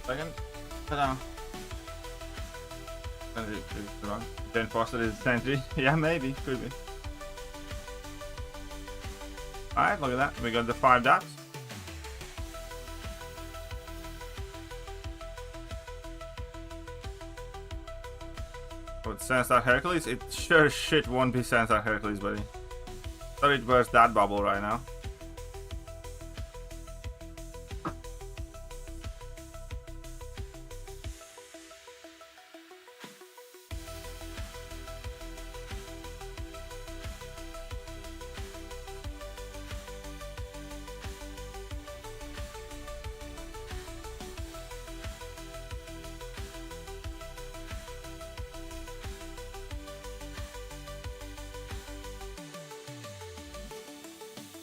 Second. Ta-da. Then Foster is Sentry. Yeah, maybe. Could be. Alright, look at that. We got the 5 dots. Oh, it's Sensor Hercules? It sure shit won't be Sensor Hercules, buddy. So it burst that bubble right now.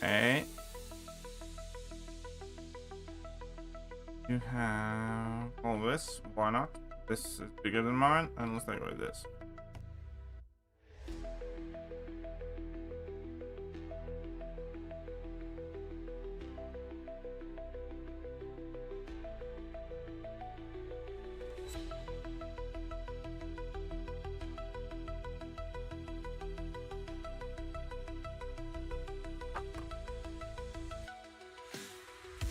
Okay. You have all this. Why not? This is bigger than mine, and let's take away this.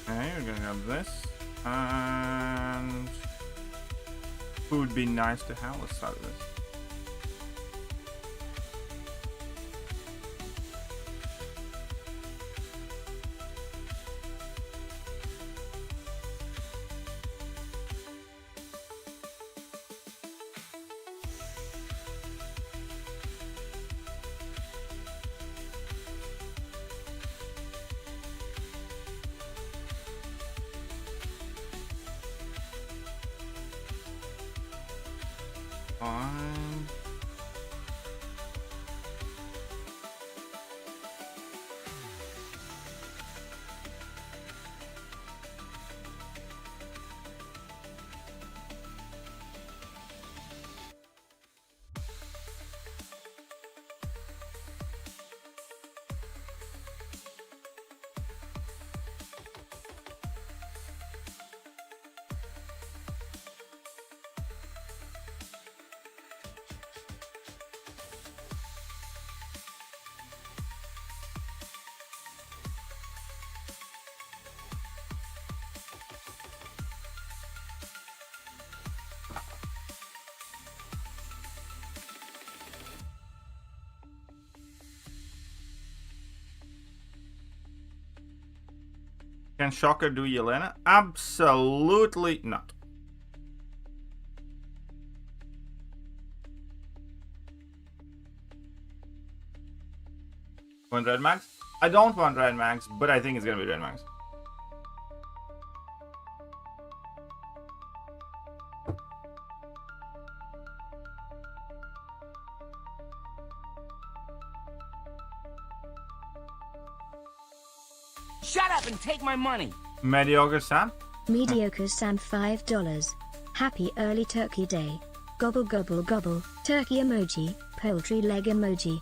Okay, we're gonna have this, and food would be nice to have. Let's start with this. Fine. Can Shocker do Yelena? Absolutely not. Want Red Max? I don't want Red Max, but I think it's gonna be Red Max. Shut up and take my money! Mediocre Sam? Mediocre Sam $5. Happy early turkey day. Gobble gobble gobble. Turkey emoji. Poultry leg emoji.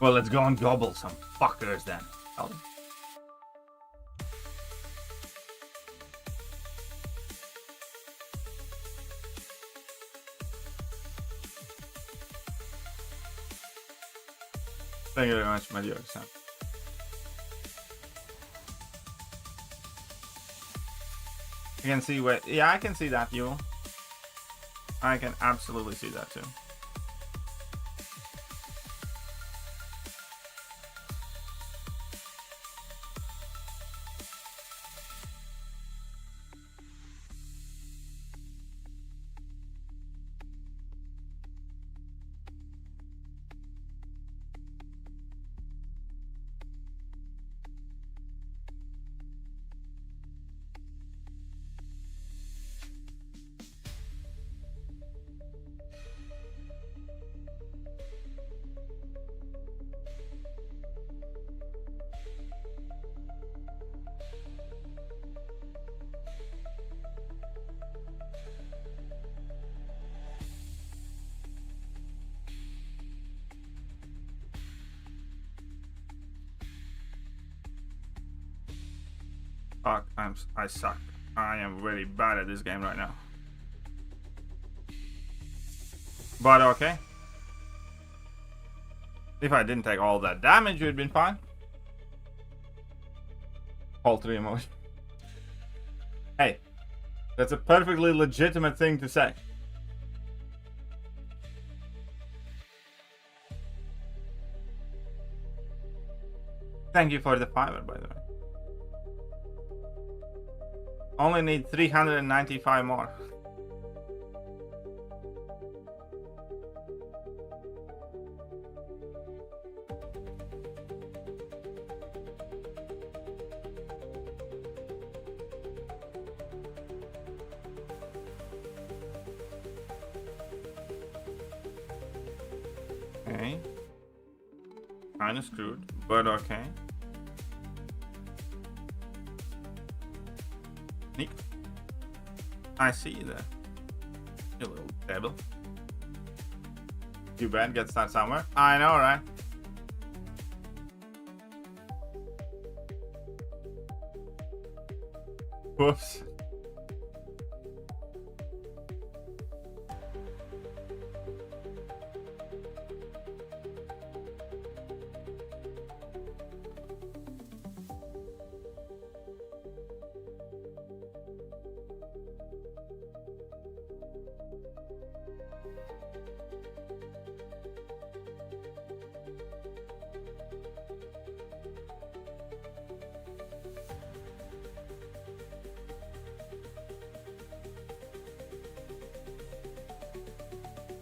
Well, let's go and gobble some fuckers then. Oh. Thank you very much, Mediocre Sam. I can see where. Yeah, I can see that, you. I can absolutely see that too. Fuck, I suck. I am very bad at this game right now. But okay. If I didn't take all that damage, it would have been fine. Poultry emoji. Hey, that's a perfectly legitimate thing to say. Thank you for the $5, by the way. Only need 395 more. Okay. Kinda screwed, but okay. Neat. I see you there. You little devil. You bet gets that somewhere. I know, right? Whoops.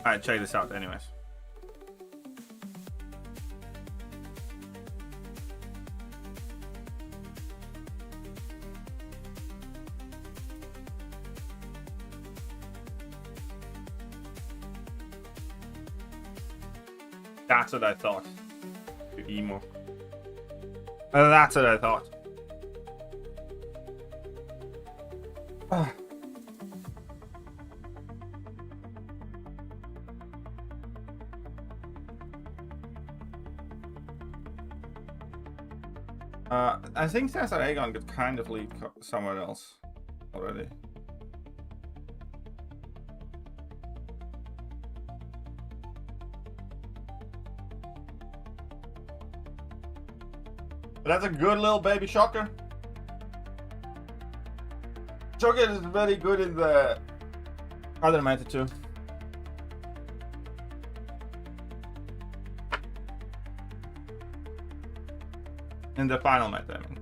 Alright, check this out anyways. That's what I thought. You emo. That's what I thought. I think Cesar Aegon could kind of lead somewhere else already. But that's a good little baby shocker. Shocker is very good in the other meta too. In the final meta, I mean.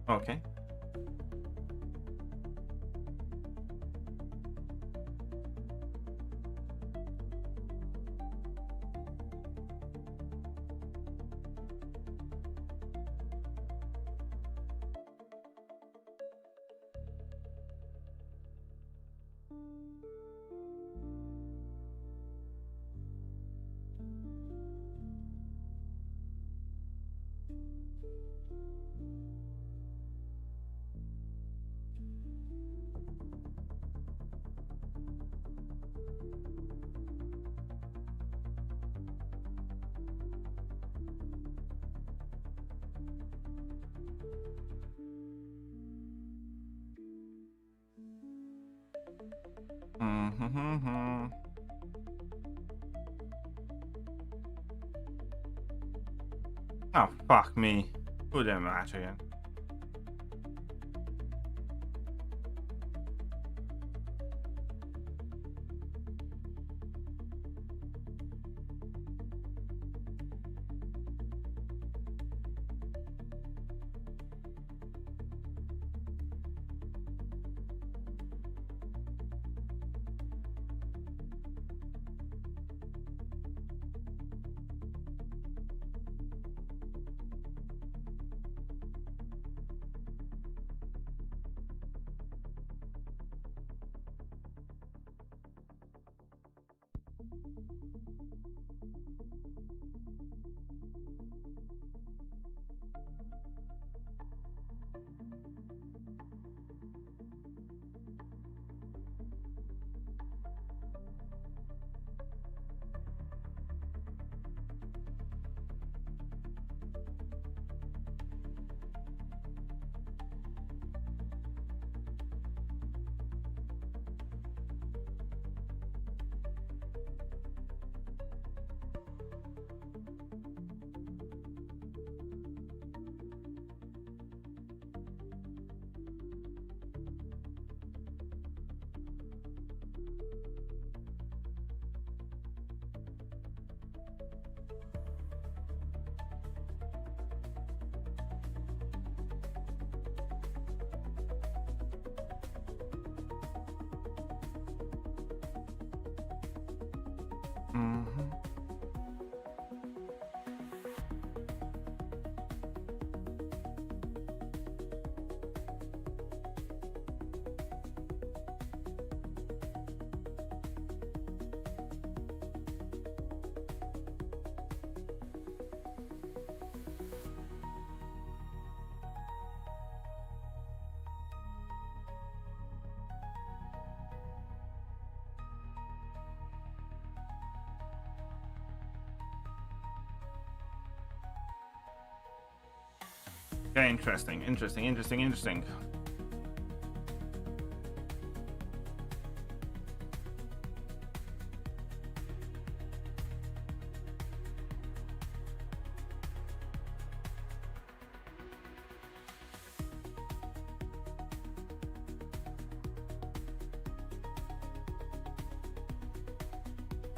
Okay. Oh, fuck me. Who did match again? Okay, interesting.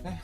Okay.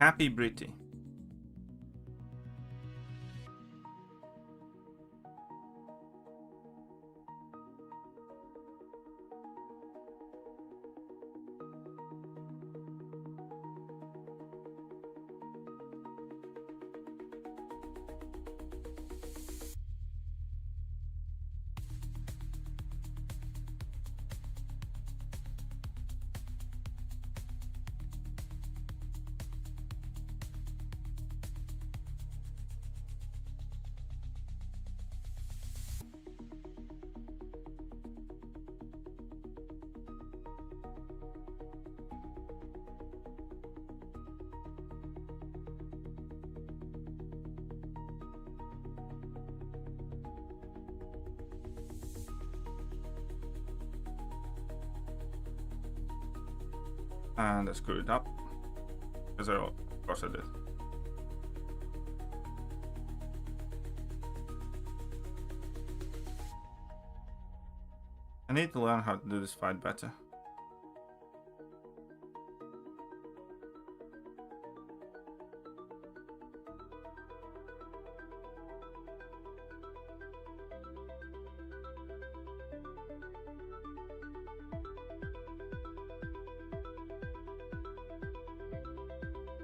Happy Britty. And I screwed it up. Because of course I did. I need to learn how to do this fight better.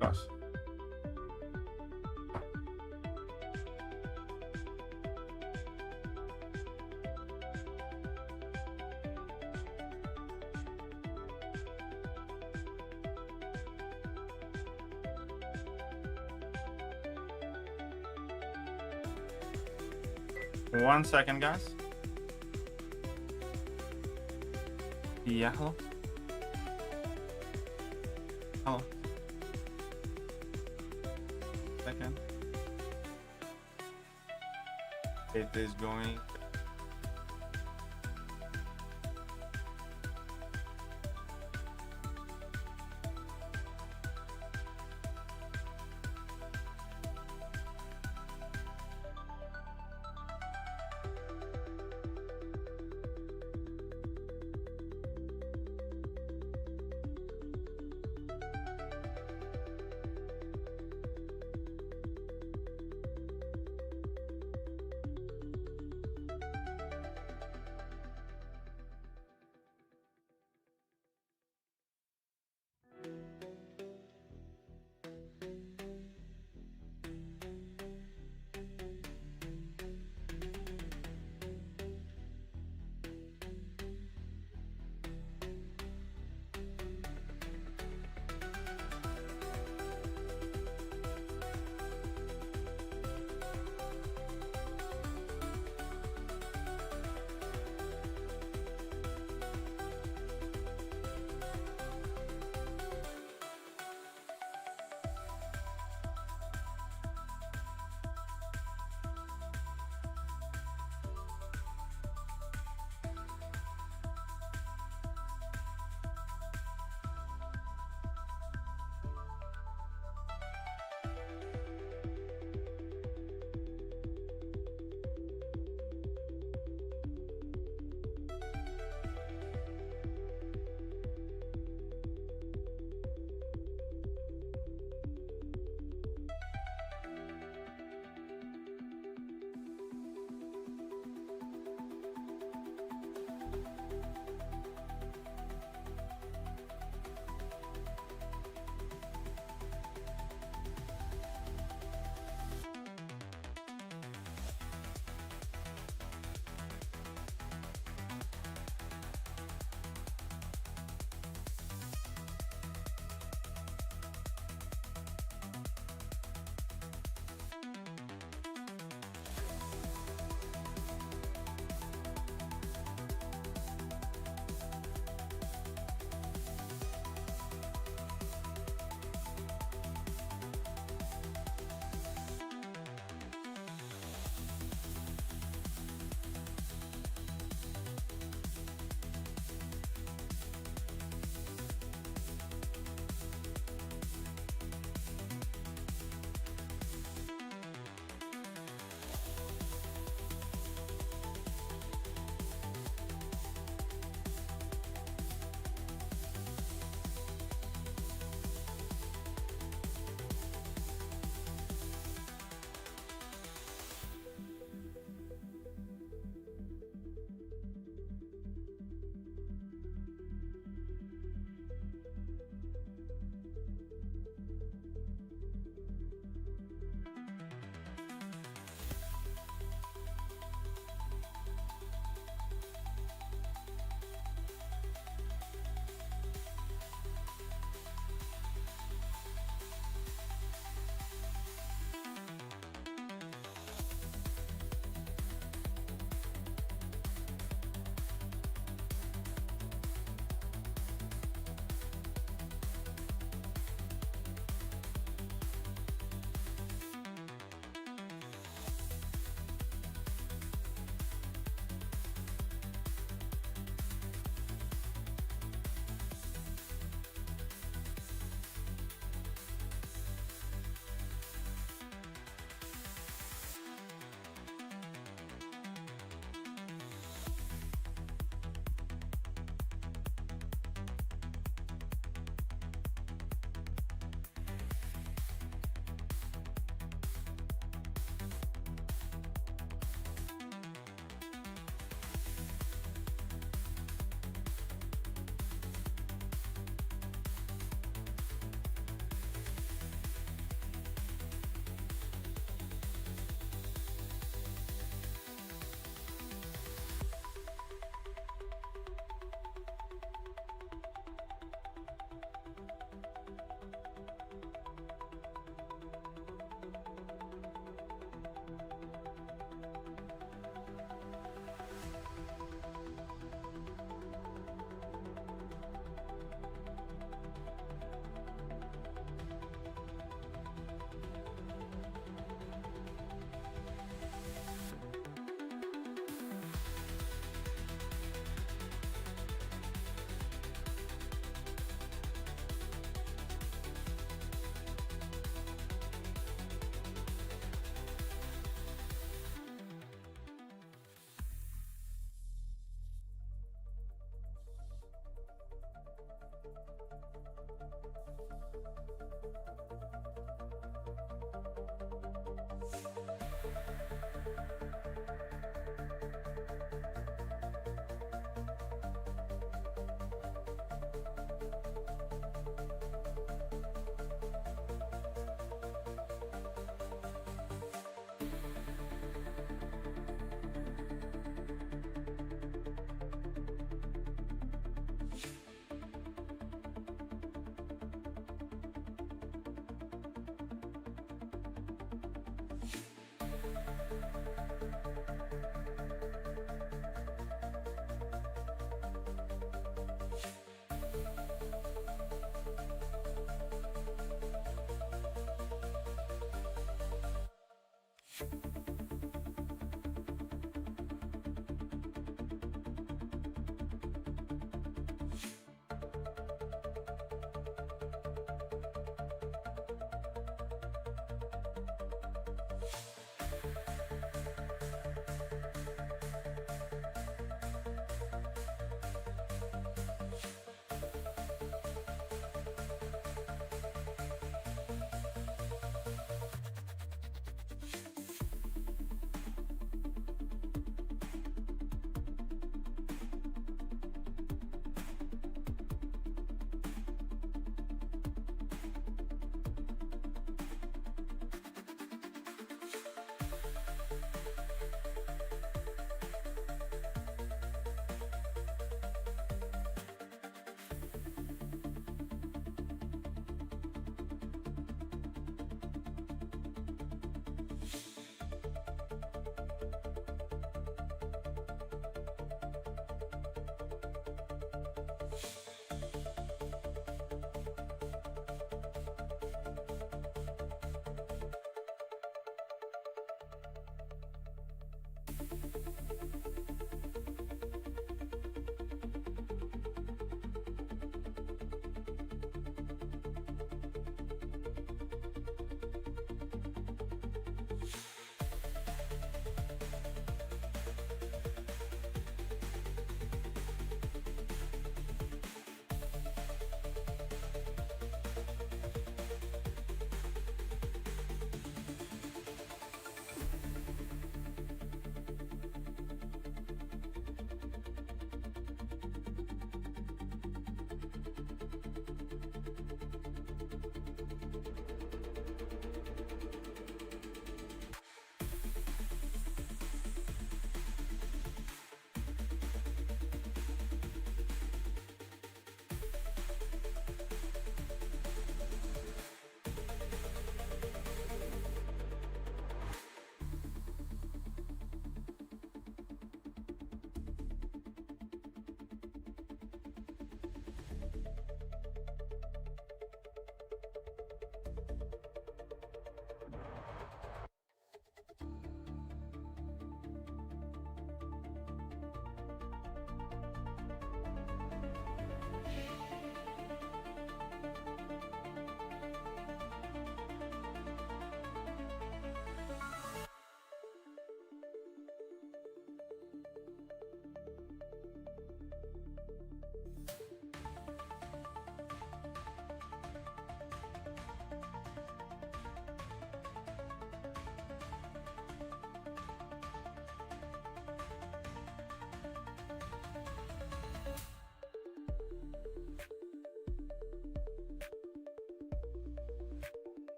Gosh. One second, guys. Yeah, hello? Hello? Second. It is going.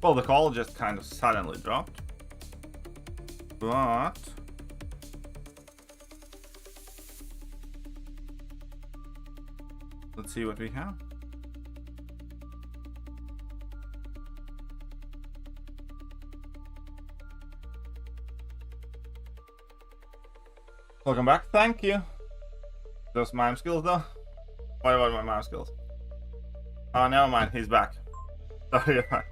Well, the call just kind of suddenly dropped. But Let's see what we have. Welcome back. Thank you. Those mime skills, though. What about my mime skills? Oh, never mind. He's back. Sorry about that.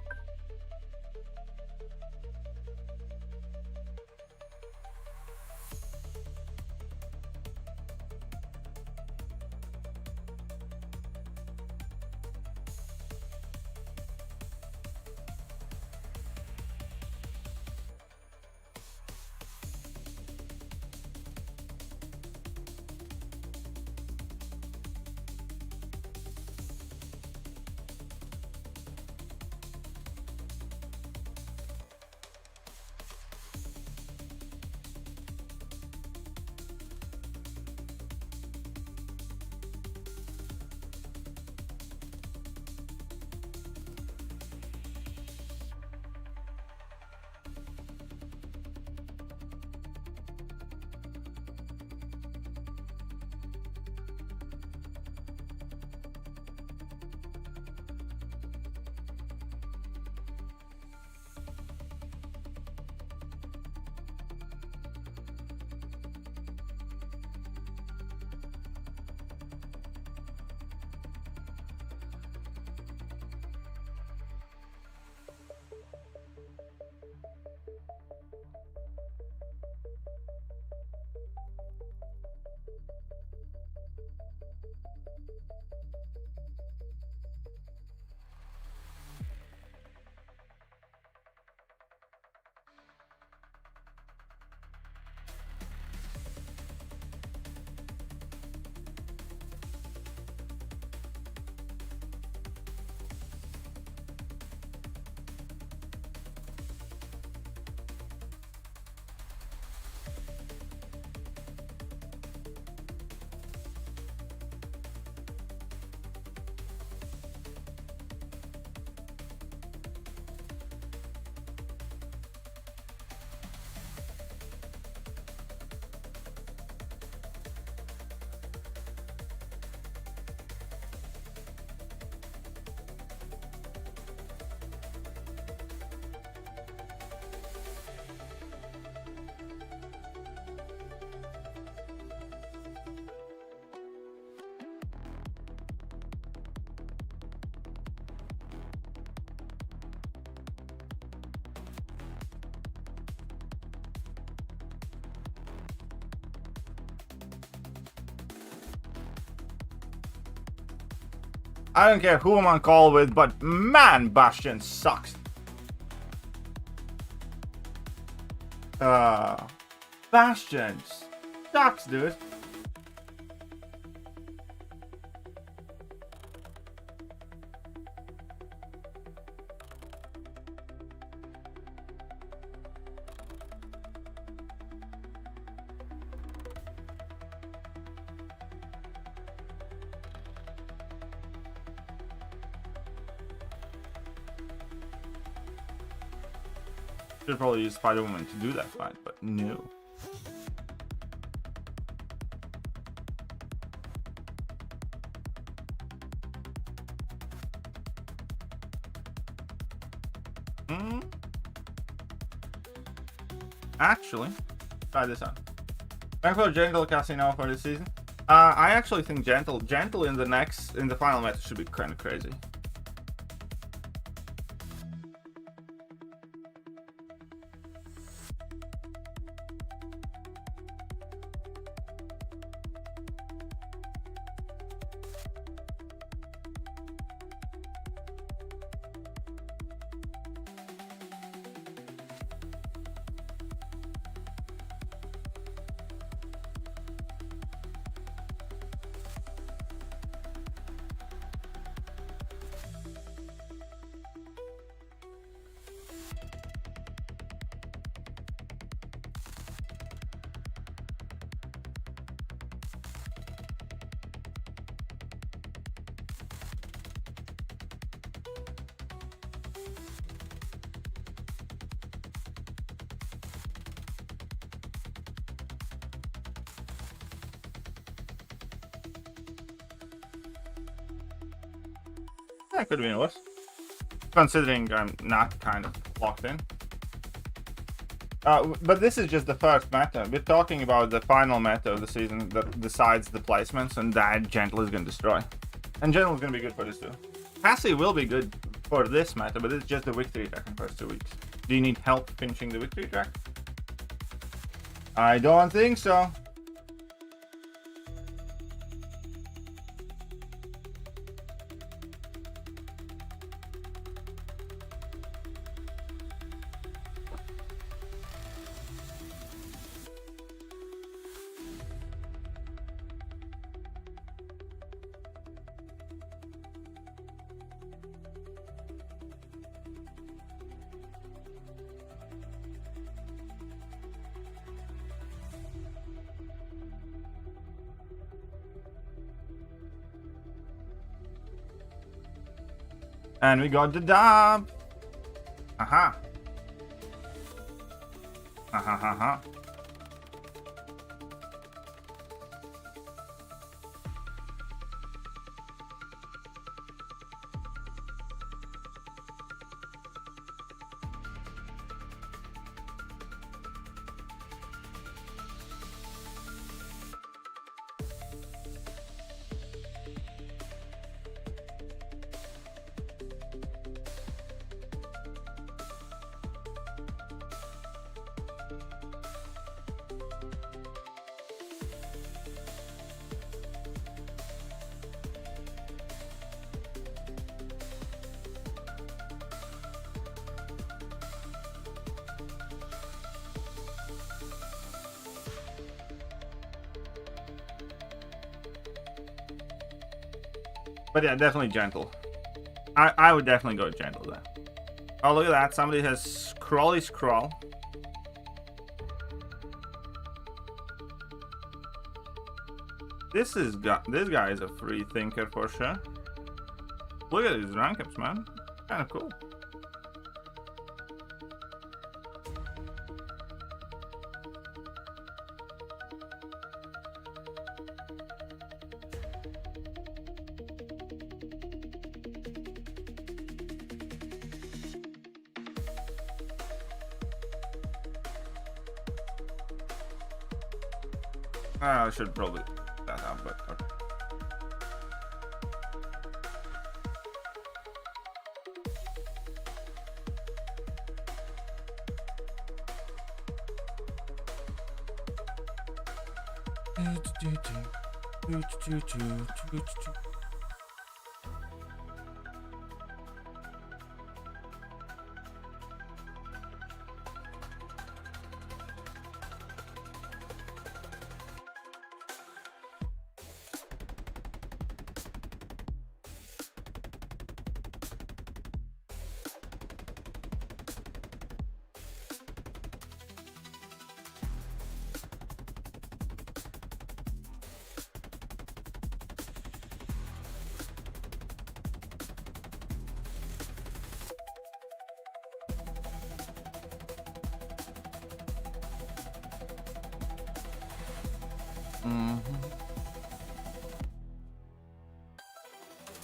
I don't care who I'm on call with, but man, Bastion sucks. Bastion sucks, dude. Should probably use Spider-Woman to do that fight, but no. Actually, try this out. Thanks for Gentle Casino for this season. I actually think Gentle in the final match should be kind of crazy. That could have been worse. Considering I'm not kind of locked in. But this is just the first meta. We're talking about the final meta of the season that decides the placements, and that Gentle is going to destroy. And Gentle is going to be good for this too. Passive will be good for this meta, but it's just the victory track in the first 2 weeks. Do you need help finishing the victory track? I don't think so. And we got the dub. Aha. Aha, ha, ha. But yeah, definitely Gentle. I would definitely go Gentle there. Oh, look at that. Somebody has Scrawly Scrawl. This guy is a free thinker for sure. Look at his rank ups, man. Kind of cool. I should probably that up, but okay.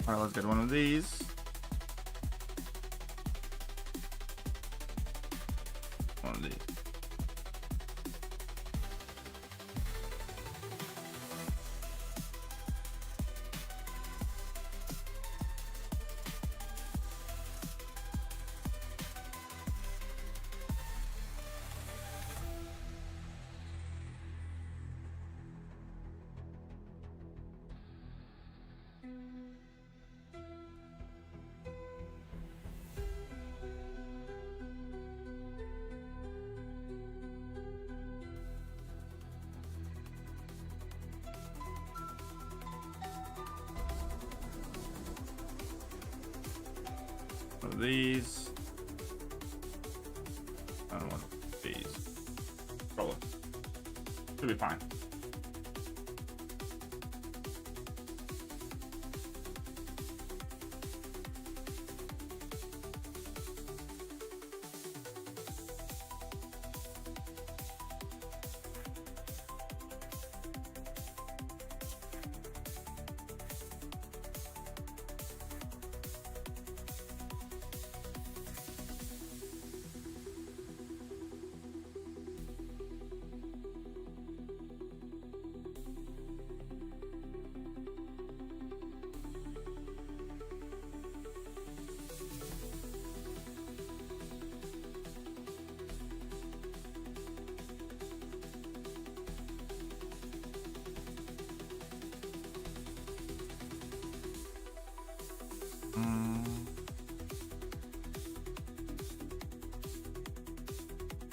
Alright, let's get one of these. One of these. Of these. I don't want these. Probably. Should be fine.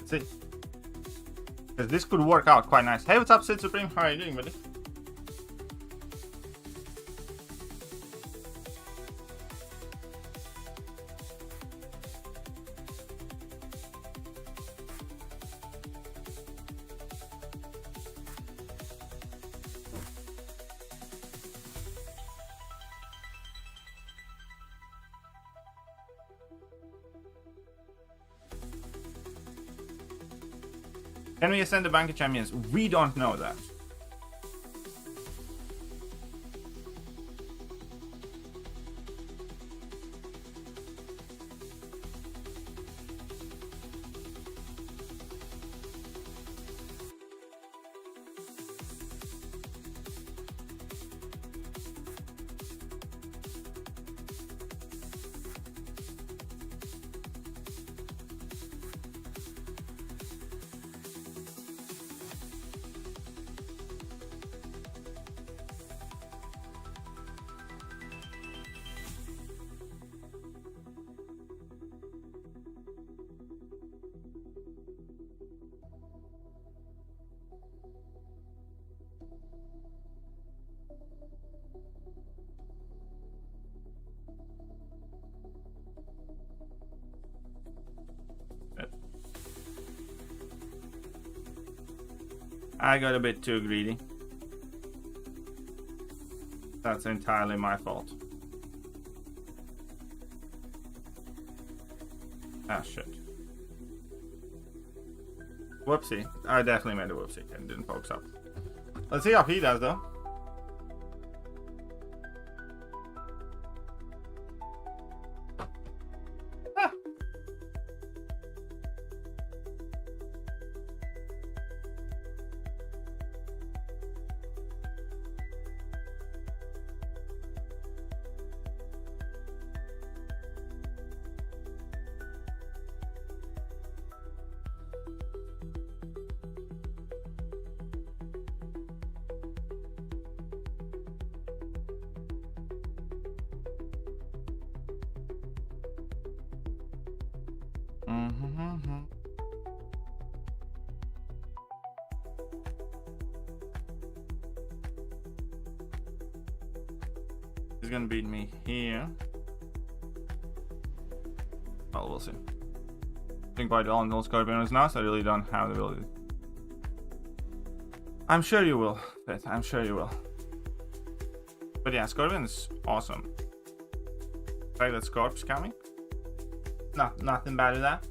Let's see. Because this could work out quite nice. Hey, what's up, Sith Supreme? How are you doing, buddy? Can we ascend the Banquet champions? We don't know that. I got a bit too greedy. That's entirely my fault. Ah, shit. Whoopsie. I definitely made a whoopsie and didn't focus up. Let's see how he does, though. Ah. He's gonna beat me here. Well, we'll see. I think by the all Scorpion is now, so I really don't have the ability. I'm sure you will, Fifth. I'm sure you will. But yeah, Scorpion is awesome. The fact that Scorp's coming. Nothing bad with that.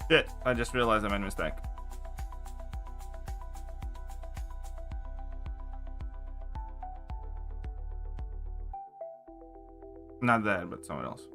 Shit, I just realized I made a mistake. Not there, but somewhere else.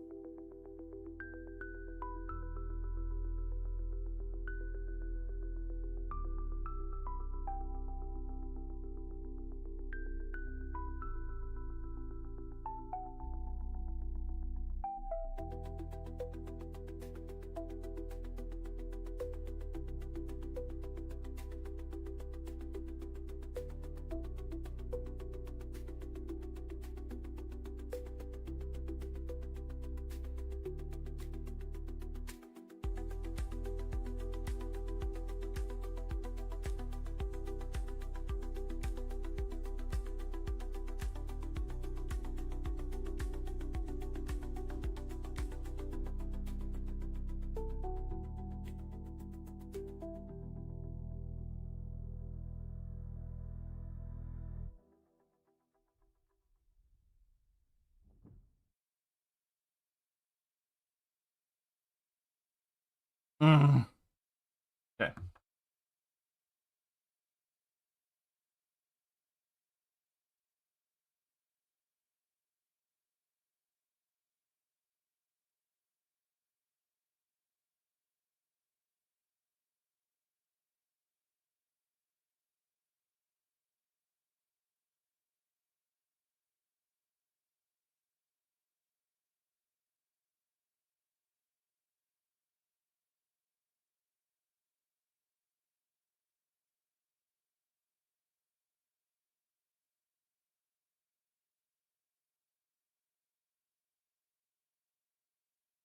Okay.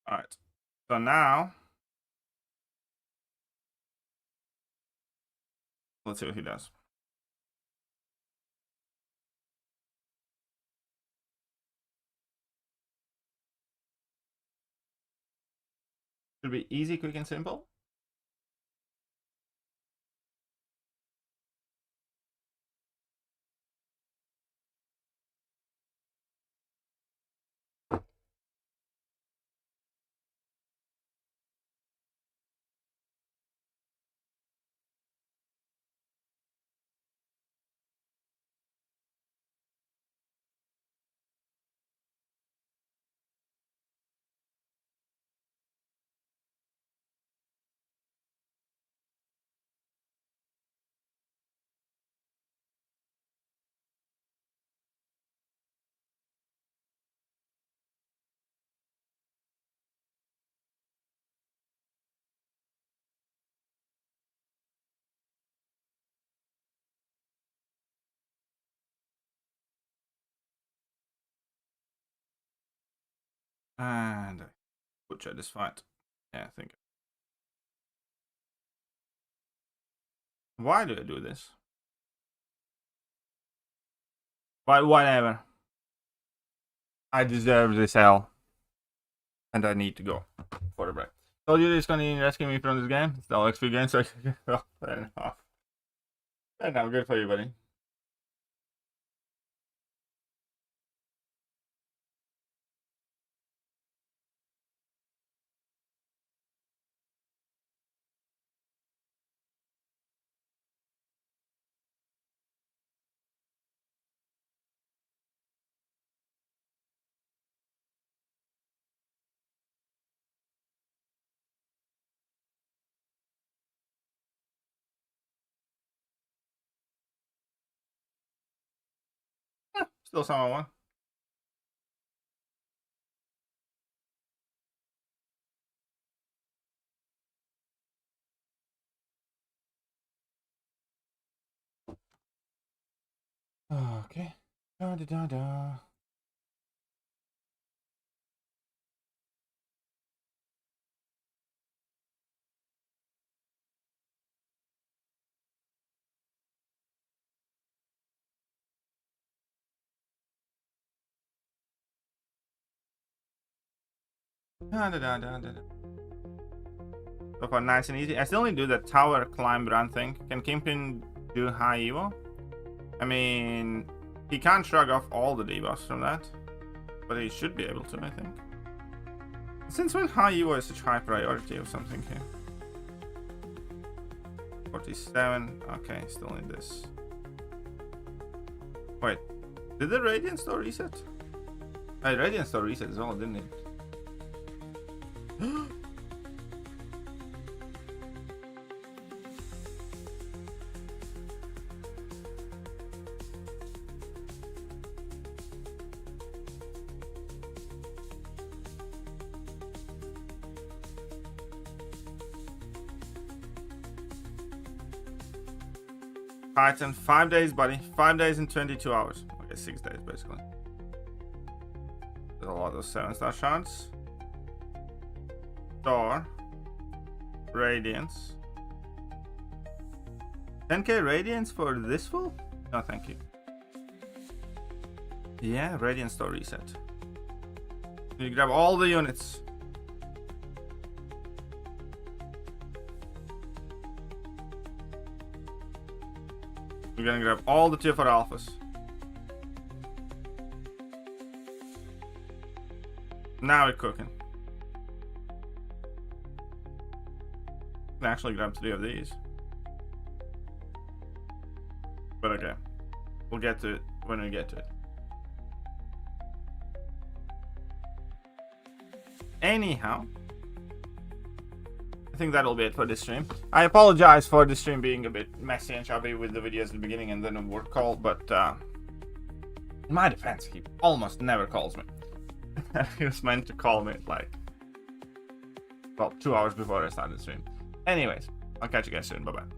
All right. So now, let's see what he does. Should be easy, quick, and simple. And I butcher this fight. Yeah, I think. Why do I do this? But whatever. I deserve this hell. And I need to go for a break. Told you this continue rescuing me from this game. It's the XP game, so I can go. Fair enough. Fair enough, good for you, buddy. Still someone won. Okay. Da da da da. Da da da da da. So far, nice and easy. I still need to do the tower climb run thing. Can Kingpin do high evo? I mean, he can't shrug off all the debuffs from that, but he should be able to, I think. Since when high evo is such high priority or something here? 47. Okay, still need this. Wait, did the Radiant Store reset? Radiant Store reset as well, didn't it? Titan, 5 days, buddy. 5 days and 22 hours. Okay, 6 days, basically. There's a lot of 7-star shots. Door. Radiance. 10k Radiance for this full? No, thank you. Yeah, Radiant Store reset. You grab all the units. We're gonna grab all the tier 4 alphas. Now we're cooking. Can actually grab 3 of these. But okay. We'll get to it when we get to it. Anyhow, I think that'll be it for this stream. I apologize for the stream being a bit messy and choppy with the videos at the beginning and then a work call, but in my defense, he almost never calls me. He was meant to call me like, well, 2 hours before I started the stream. Anyways, I'll catch you guys soon. Bye-bye.